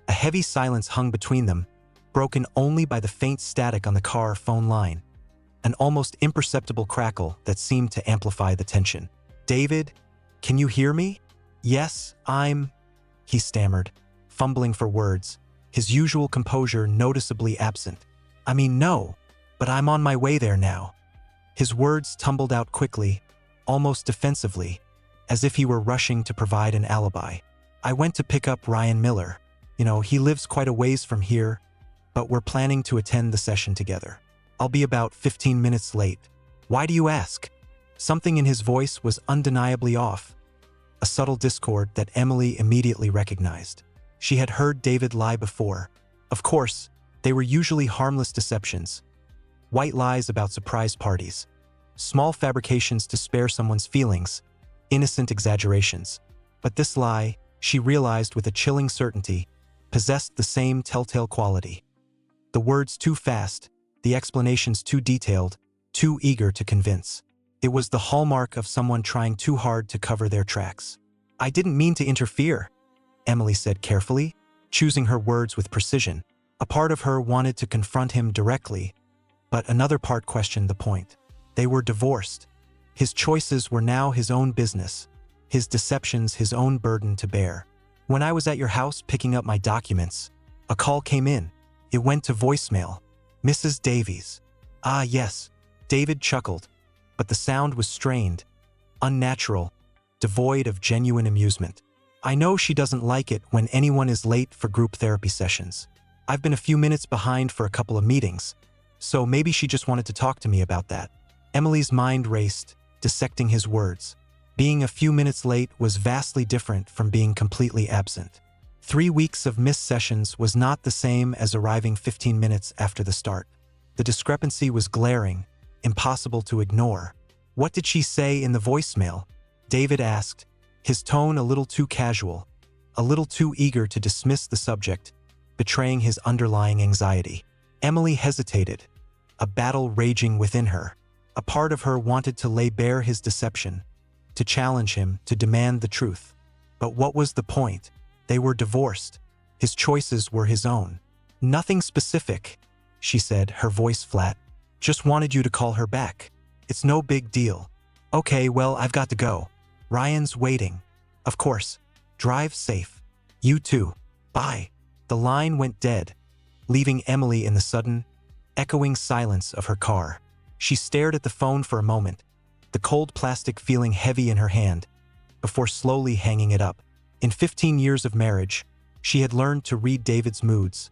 A heavy silence hung between them, broken only by the faint static on the car phone line, an almost imperceptible crackle that seemed to amplify the tension. "David, can you hear me?" "Yes, he stammered, fumbling for words, his usual composure noticeably absent. "I mean, no, but I'm on my way there now." His words tumbled out quickly, almost defensively, as if he were rushing to provide an alibi. "I went to pick up Ryan Miller. He lives quite a ways from here, but we're planning to attend the session together. I'll be about 15 minutes late." "Why do you ask?" Something in his voice was undeniably off, a subtle discord that Emily immediately recognized. She had heard David lie before. Of course, they were usually harmless deceptions. White lies about surprise parties. Small fabrications to spare someone's feelings. Innocent exaggerations. But this lie, she realized with a chilling certainty, possessed the same telltale quality. The words too fast, the explanations too detailed, too eager to convince. It was the hallmark of someone trying too hard to cover their tracks. "I didn't mean to interfere," Emily said carefully, choosing her words with precision. A part of her wanted to confront him directly, but another part questioned the point. They were divorced. His choices were now his own business, his deceptions his own burden to bear. "When I was at your house picking up my documents, a call came in. It went to voicemail. Mrs. Davies." "Ah, yes," David chuckled, but the sound was strained, unnatural, devoid of genuine amusement. "I know she doesn't like it when anyone is late for group therapy sessions. I've been a few minutes behind for a couple of meetings, so maybe she just wanted to talk to me about that." Emily's mind raced, dissecting his words. Being a few minutes late was vastly different from being completely absent. 3 weeks of missed sessions was not the same as arriving 15 minutes after the start. The discrepancy was glaring, impossible to ignore. "What did she say in the voicemail?" David asked, his tone a little too casual, a little too eager to dismiss the subject, betraying his underlying anxiety. Emily hesitated, a battle raging within her. A part of her wanted to lay bare his deception, to challenge him, to demand the truth. But what was the point? They were divorced. His choices were his own. "Nothing specific," she said, her voice flat. "Just wanted you to call her back. It's no big deal." "Okay, well, I've got to go. Ryan's waiting." "Of course. Drive safe." "You too. Bye." The line went dead, leaving Emily in the sudden, echoing silence of her car. She stared at the phone for a moment, the cold plastic feeling heavy in her hand, before slowly hanging it up. In 15 years of marriage, she had learned to read David's moods.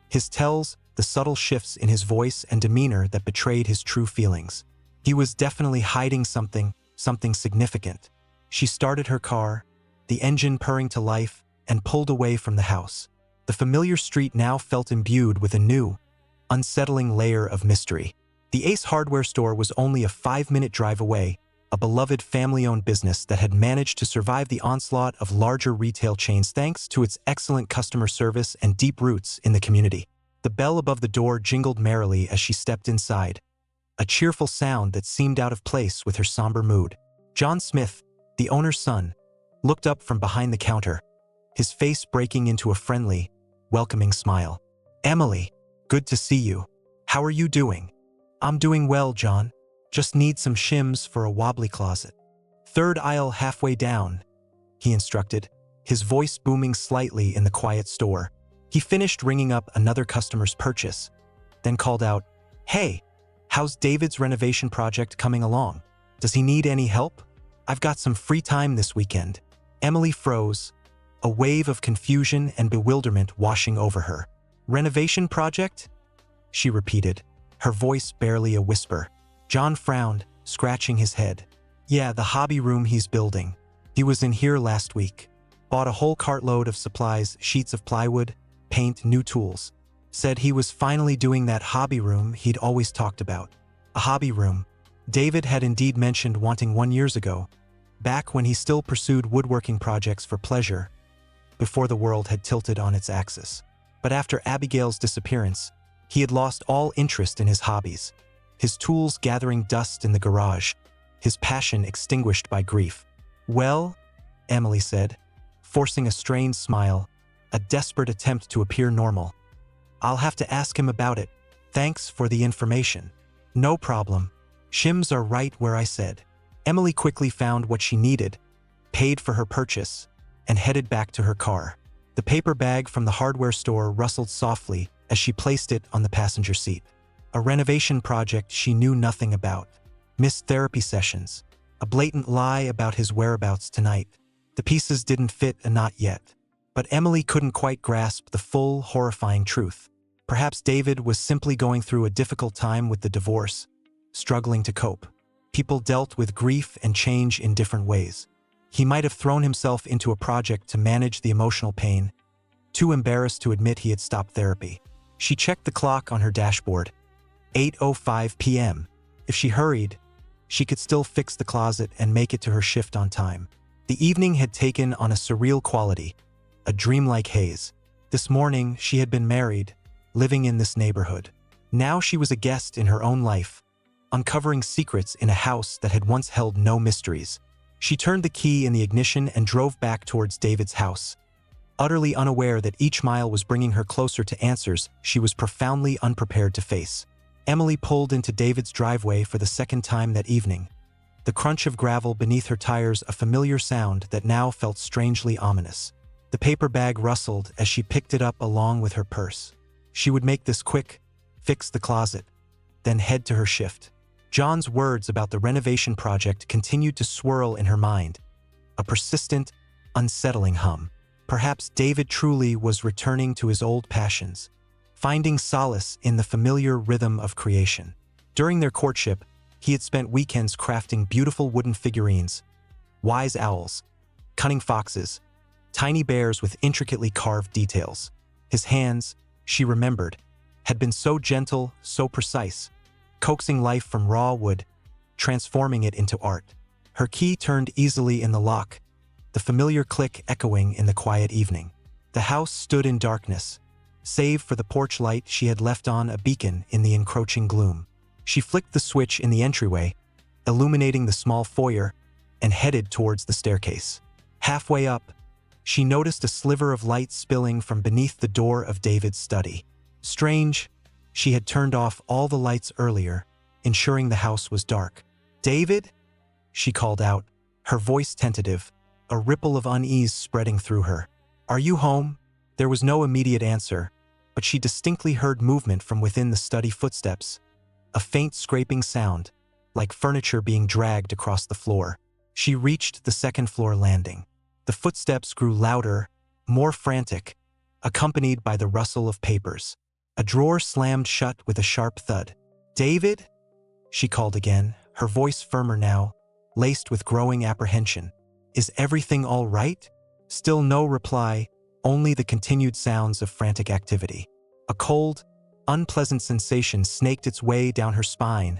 His tells, the subtle shifts in his voice and demeanor that betrayed his true feelings. He was definitely hiding something significant. She started her car, the engine purring to life, and pulled away from the house. The familiar street now felt imbued with a new, unsettling layer of mystery. The Ace hardware store was only a 5-minute drive away, a beloved family-owned business that had managed to survive the onslaught of larger retail chains thanks to its excellent customer service and deep roots in the community. The bell above the door jingled merrily as she stepped inside, a cheerful sound that seemed out of place with her somber mood. John Smith, the owner's son, looked up from behind the counter, his face breaking into a friendly, welcoming smile. "Emily, good to see you. How are you doing?" "I'm doing well, John. Just need some shims for a wobbly closet." "Third aisle halfway down," he instructed, his voice booming slightly in the quiet store. He finished ringing up another customer's purchase, then called out, "Hey, how's David's renovation project coming along? Does he need any help? I've got some free time this weekend." Emily froze, a wave of confusion and bewilderment washing over her. "Renovation project?" she repeated, her voice barely a whisper. John frowned, scratching his head. Yeah, the hobby room he's building. He was in here last week. Bought a whole cartload of supplies, sheets of plywood, paint, new tools. Said he was finally doing that hobby room he'd always talked about. A hobby room. David had indeed mentioned wanting one years ago, back when he still pursued woodworking projects for pleasure, before the world had tilted on its axis. But after Abigail's disappearance, he had lost all interest in his hobbies, his tools gathering dust in the garage, his passion extinguished by grief. Well, Emily said, forcing a strained smile, a desperate attempt to appear normal. I'll have to ask him about it. Thanks for the information. No problem. Shims are right where I said. Emily quickly found what she needed, paid for her purchase, and headed back to her car. The paper bag from the hardware store rustled softly as she placed it on the passenger seat. A renovation project she knew nothing about. Missed therapy sessions. A blatant lie about his whereabouts tonight. The pieces didn't fit a knot yet. But Emily couldn't quite grasp the full, horrifying truth. Perhaps David was simply going through a difficult time with the divorce, struggling to cope. People dealt with grief and change in different ways. He might have thrown himself into a project to manage the emotional pain, too embarrassed to admit he had stopped therapy. She checked the clock on her dashboard. 8:05 p.m. If she hurried, she could still fix the closet and make it to her shift on time. The evening had taken on a surreal quality, a dreamlike haze. This morning, she had been married, living in this neighborhood. Now she was a guest in her own life, uncovering secrets in a house that had once held no mysteries. She turned the key in the ignition and drove back towards David's house. Utterly unaware that each mile was bringing her closer to answers she was profoundly unprepared to face. Emily pulled into David's driveway for the second time that evening. The crunch of gravel beneath her tires, a familiar sound that now felt strangely ominous. The paper bag rustled as she picked it up along with her purse. She would make this quick, fix the closet, then head to her shift. John's words about the renovation project continued to swirl in her mind, a persistent, unsettling hum. Perhaps David truly was returning to his old passions, finding solace in the familiar rhythm of creation. During their courtship, he had spent weekends crafting beautiful wooden figurines, wise owls, cunning foxes, tiny bears with intricately carved details. His hands, she remembered, had been so gentle, so precise, coaxing life from raw wood, transforming it into art. Her key turned easily in the lock, the familiar click echoing in the quiet evening. The house stood in darkness, save for the porch light she had left on, a beacon in the encroaching gloom. She flicked the switch in the entryway, illuminating the small foyer, and headed towards the staircase. Halfway up, she noticed a sliver of light spilling from beneath the door of David's study. Strange, she had turned off all the lights earlier, ensuring the house was dark. "David?" she called out, her voice tentative, a ripple of unease spreading through her. "Are you home?" There was no immediate answer, but she distinctly heard movement from within the study footsteps, a faint scraping sound, like furniture being dragged across the floor. She reached the second-floor landing. The footsteps grew louder, more frantic, accompanied by the rustle of papers. A drawer slammed shut with a sharp thud. "David?" she called again, her voice firmer now, laced with growing apprehension. "Is everything all right?" Still no reply, only the continued sounds of frantic activity. A cold, unpleasant sensation snaked its way down her spine,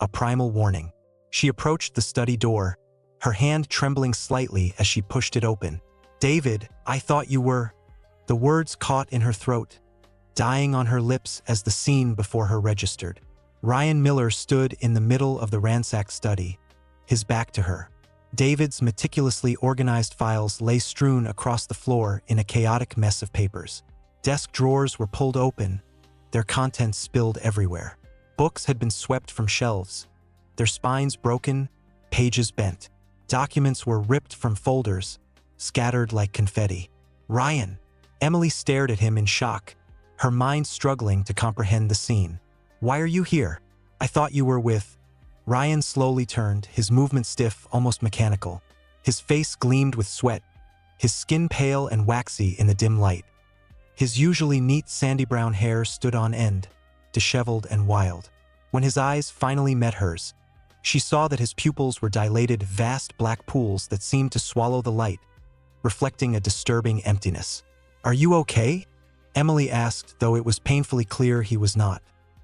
a primal warning. She approached the study door, her hand trembling slightly as she pushed it open. "David, I thought you were—" The words caught in her throat, dying on her lips as the scene before her registered. Ryan Miller stood in the middle of the ransacked study, his back to her. David's meticulously organized files lay strewn across the floor in a chaotic mess of papers. Desk drawers were pulled open, their contents spilled everywhere. Books had been swept from shelves, their spines broken, pages bent. Documents were ripped from folders, scattered like confetti. "Ryan!" Emily stared at him in shock, her mind struggling to comprehend the scene. "Why are you here? I thought you were with—" Ryan slowly turned, his movement stiff, almost mechanical. His face gleamed with sweat, his skin pale and waxy in the dim light. His usually neat sandy brown hair stood on end, disheveled and wild. When his eyes finally met hers, she saw that his pupils were dilated, vast black pools that seemed to swallow the light, reflecting a disturbing emptiness. "Are you okay?" Emily asked, though it was painfully clear he was not.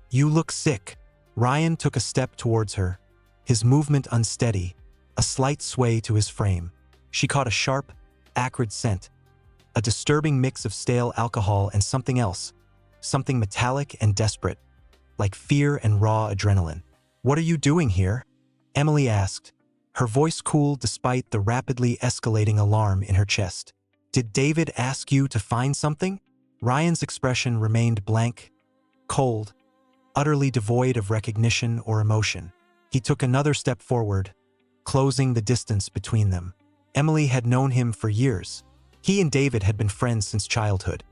"You look sick." Ryan took a step towards her, his movement unsteady, a slight sway to his frame. She caught a sharp, acrid scent, a disturbing mix of stale alcohol and something else, something metallic and desperate, like fear and raw adrenaline. "What are you doing here?" Emily asked, her voice cool despite the rapidly escalating alarm in her chest. "Did David ask you to find something?" Ryan's expression remained blank, cold, utterly devoid of recognition or emotion. He took another step forward, closing the distance between them. Emily had known him for years. He and David had been friends since childhood,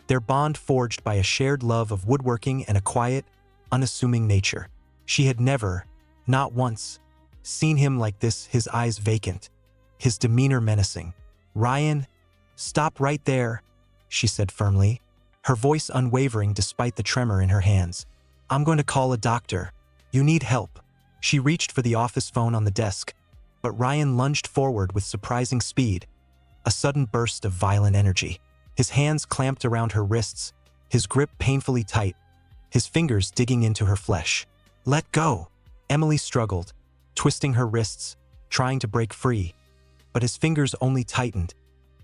their bond forged by a shared love of woodworking and a quiet, unassuming nature. She had never, not once, seen him like this, his eyes vacant, his demeanor menacing. "Ryan, stop right there," she said firmly, her voice unwavering despite the tremor in her hands. "I'm going to call a doctor. You need help." She reached for the office phone on the desk, but Ryan lunged forward with surprising speed, a sudden burst of violent energy. His hands clamped around her wrists, his grip painfully tight, his fingers digging into her flesh. "Let go!" Emily struggled, twisting her wrists, trying to break free, but his fingers only tightened,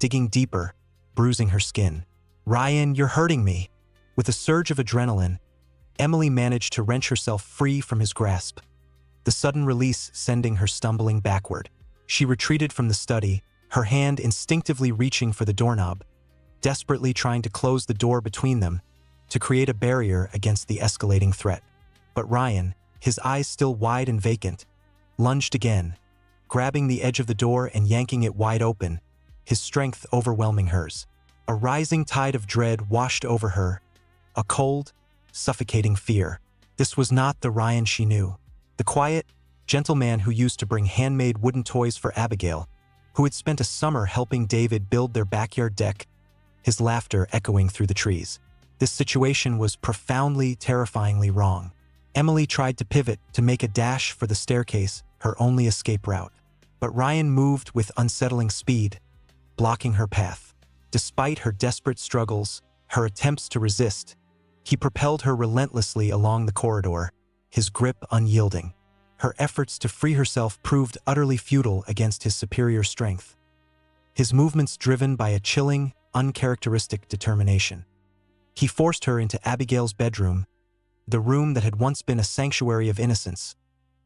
digging deeper, bruising her skin. "Ryan, you're hurting me." With a surge of adrenaline, Emily managed to wrench herself free from his grasp, the sudden release sending her stumbling backward. She retreated from the study, her hand instinctively reaching for the doorknob, desperately trying to close the door between them, to create a barrier against the escalating threat. But Ryan, his eyes still wide and vacant, lunged again, grabbing the edge of the door and yanking it wide open, his strength overwhelming hers. A rising tide of dread washed over her, a cold, suffocating fear. This was not the Ryan she knew. The quiet, gentle man who used to bring handmade wooden toys for Abigail, who had spent a summer helping David build their backyard deck, his laughter echoing through the trees. This situation was profoundly, terrifyingly wrong. Emily tried to pivot, to make a dash for the staircase, her only escape route. But Ryan moved with unsettling speed, blocking her path. Despite her desperate struggles, her attempts to resist, he propelled her relentlessly along the corridor, his grip unyielding. Her efforts to free herself proved utterly futile against his superior strength, his movements driven by a chilling, uncharacteristic determination. He forced her into Abigail's bedroom, the room that had once been a sanctuary of innocence,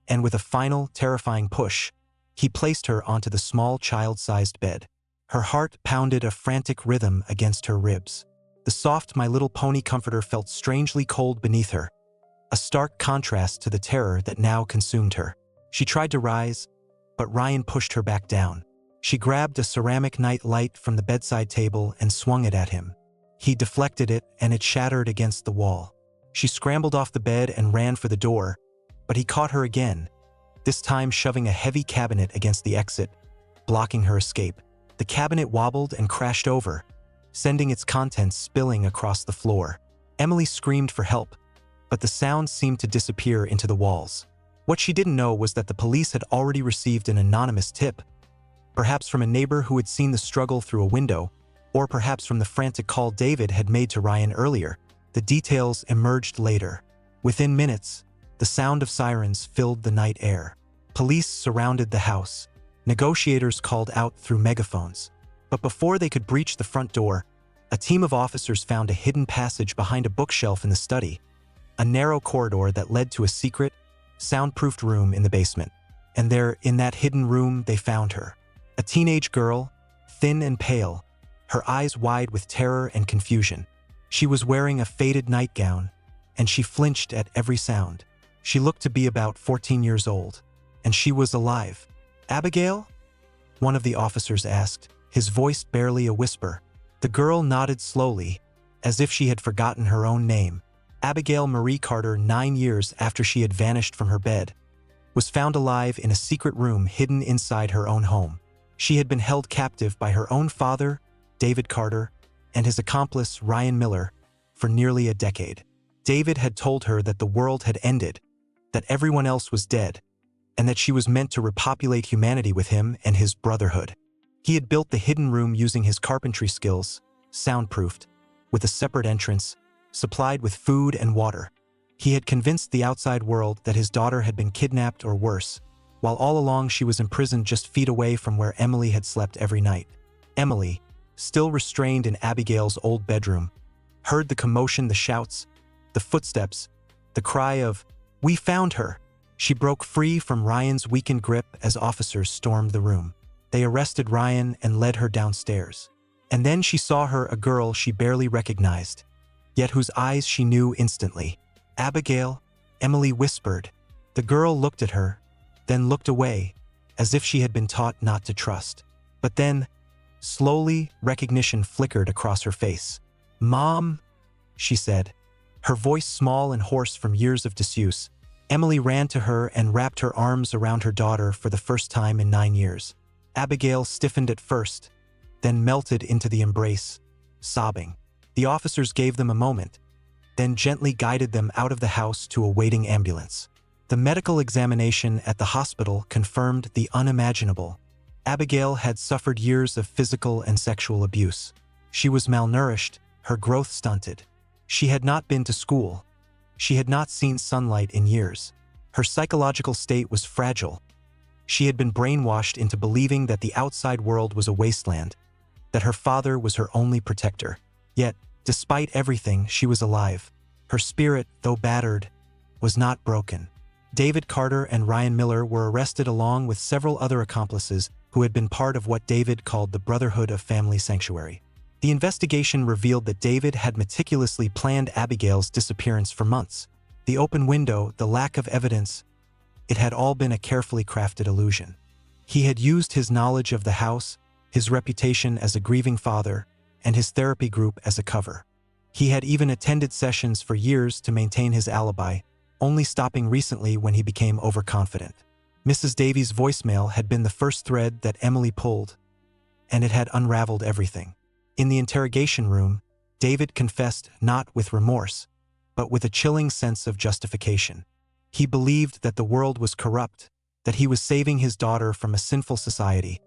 and with a final, terrifying push, he placed her onto the small child-sized bed. Her heart pounded a frantic rhythm against her ribs. The soft My Little Pony comforter felt strangely cold beneath her, a stark contrast to the terror that now consumed her. She tried to rise, but Ryan pushed her back down. She grabbed a ceramic night light from the bedside table and swung it at him. He deflected it, and it shattered against the wall. She scrambled off the bed and ran for the door, but he caught her again, this time shoving a heavy cabinet against the exit, blocking her escape. The cabinet wobbled and crashed over, sending its contents spilling across the floor. Emily screamed for help, but the sound seemed to disappear into the walls. What she didn't know was that the police had already received an anonymous tip, perhaps from a neighbor who had seen the struggle through a window, or perhaps from the frantic call David had made to Ryan earlier. The details emerged later. Within minutes, the sound of sirens filled the night air. Police surrounded the house. Negotiators called out through megaphones. But before they could breach the front door, a team of officers found a hidden passage behind a bookshelf in the study, a narrow corridor that led to a secret, soundproofed room in the basement. And there, in that hidden room, they found her. A teenage girl, thin and pale, her eyes wide with terror and confusion. She was wearing a faded nightgown, and she flinched at every sound. She looked to be about 14 years old, and she was alive. "Abigail?" one of the officers asked, his voice barely a whisper. The girl nodded slowly, as if she had forgotten her own name. Abigail Marie Carter, 9 years after she had vanished from her bed, was found alive in a secret room hidden inside her own home. She had been held captive by her own father, David Carter, and his accomplice, Ryan Miller, for nearly a decade. David had told her that the world had ended, that everyone else was dead, and that she was meant to repopulate humanity with him and his brotherhood. He had built the hidden room using his carpentry skills, soundproofed, with a separate entrance, supplied with food and water. He had convinced the outside world that his daughter had been kidnapped or worse, while all along she was imprisoned just feet away from where Emily had slept every night. Emily, still restrained in Abigail's old bedroom, heard the commotion, the shouts, the footsteps, the cry of, "We found her!" She broke free from Ryan's weakened grip as officers stormed the room. They arrested Ryan and led her downstairs. And then she saw her, a girl she barely recognized, yet whose eyes she knew instantly. "Abigail," Emily whispered. The girl looked at her, then looked away, as if she had been taught not to trust. But then, slowly, recognition flickered across her face. "Mom," she said, her voice small and hoarse from years of disuse. Emily ran to her and wrapped her arms around her daughter for the first time in 9 years. Abigail stiffened at first, then melted into the embrace, sobbing. The officers gave them a moment, then gently guided them out of the house to a waiting ambulance. The medical examination at the hospital confirmed the unimaginable. Abigail had suffered years of physical and sexual abuse. She was malnourished, her growth stunted. She had not been to school. She had not seen sunlight in years. Her psychological state was fragile. She had been brainwashed into believing that the outside world was a wasteland, that her father was her only protector. Yet, despite everything, she was alive. Her spirit, though battered, was not broken. David Carter and Ryan Miller were arrested along with several other accomplices who had been part of what David called the Brotherhood of Family Sanctuary. The investigation revealed that David had meticulously planned Abigail's disappearance for months. The open window, the lack of evidence, it had all been a carefully crafted illusion. He had used his knowledge of the house, his reputation as a grieving father, and his therapy group as a cover. He had even attended sessions for years to maintain his alibi, only stopping recently when he became overconfident. Mrs. Davies' voicemail had been the first thread that Emily pulled, and it had unraveled everything. In the interrogation room, David confessed not with remorse, but with a chilling sense of justification. He believed that the world was corrupt, that he was saving his daughter from a sinful society,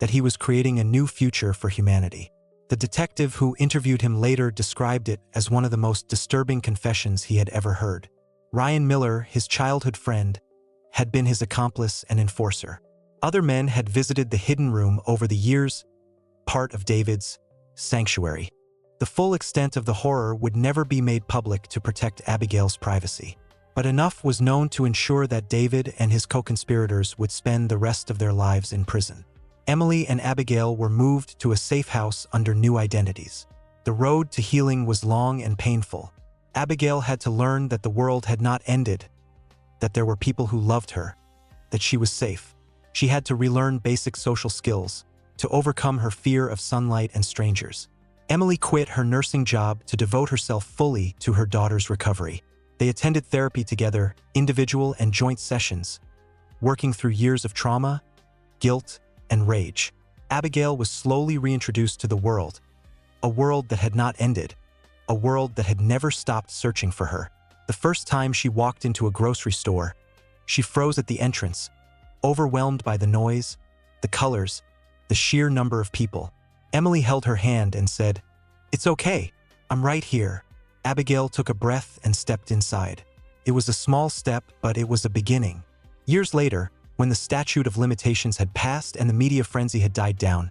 that he was creating a new future for humanity. The detective who interviewed him later described it as one of the most disturbing confessions he had ever heard. Ryan Miller, his childhood friend, had been his accomplice and enforcer. Other men had visited the hidden room over the years, part of David's sanctuary. The full extent of the horror would never be made public to protect Abigail's privacy. But enough was known to ensure that David and his co-conspirators would spend the rest of their lives in prison. Emily and Abigail were moved to a safe house under new identities. The road to healing was long and painful. Abigail had to learn that the world had not ended, that there were people who loved her, that she was safe. She had to relearn basic social skills, to overcome her fear of sunlight and strangers. Emily quit her nursing job to devote herself fully to her daughter's recovery. They attended therapy together, individual and joint sessions, working through years of trauma, guilt, and rage. Abigail was slowly reintroduced to the world, a world that had not ended, a world that had never stopped searching for her. The first time she walked into a grocery store, she froze at the entrance, overwhelmed by the noise, the colors, the sheer number of people. Emily held her hand and said, "It's okay, I'm right here." Abigail took a breath and stepped inside. It was a small step, but it was a beginning. Years later, when the statute of limitations had passed and the media frenzy had died down,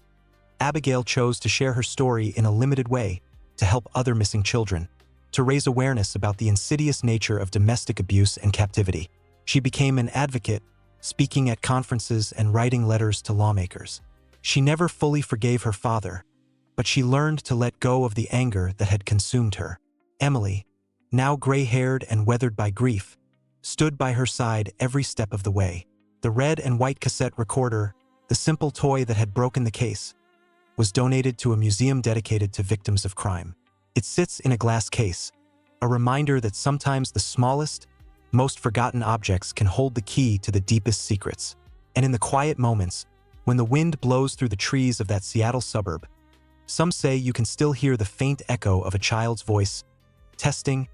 Abigail chose to share her story in a limited way, to help other missing children, to raise awareness about the insidious nature of domestic abuse and captivity. She became an advocate, speaking at conferences and writing letters to lawmakers. She never fully forgave her father, but she learned to let go of the anger that had consumed her. Emily, now gray-haired and weathered by grief, stood by her side every step of the way. The red and white cassette recorder, the simple toy that had broken the case, was donated to a museum dedicated to victims of crime. It sits in a glass case, a reminder that sometimes the smallest, most forgotten objects can hold the key to the deepest secrets. And in the quiet moments, when the wind blows through the trees of that Seattle suburb, some say you can still hear the faint echo of a child's voice, testing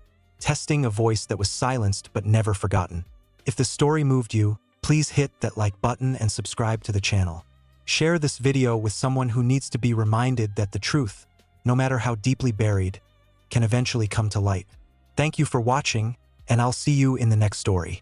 a voice that was silenced but never forgotten. If the story moved you, please hit that like button and subscribe to the channel. Share this video with someone who needs to be reminded that the truth, no matter how deeply buried, can eventually come to light. Thank you for watching, and I'll see you in the next story.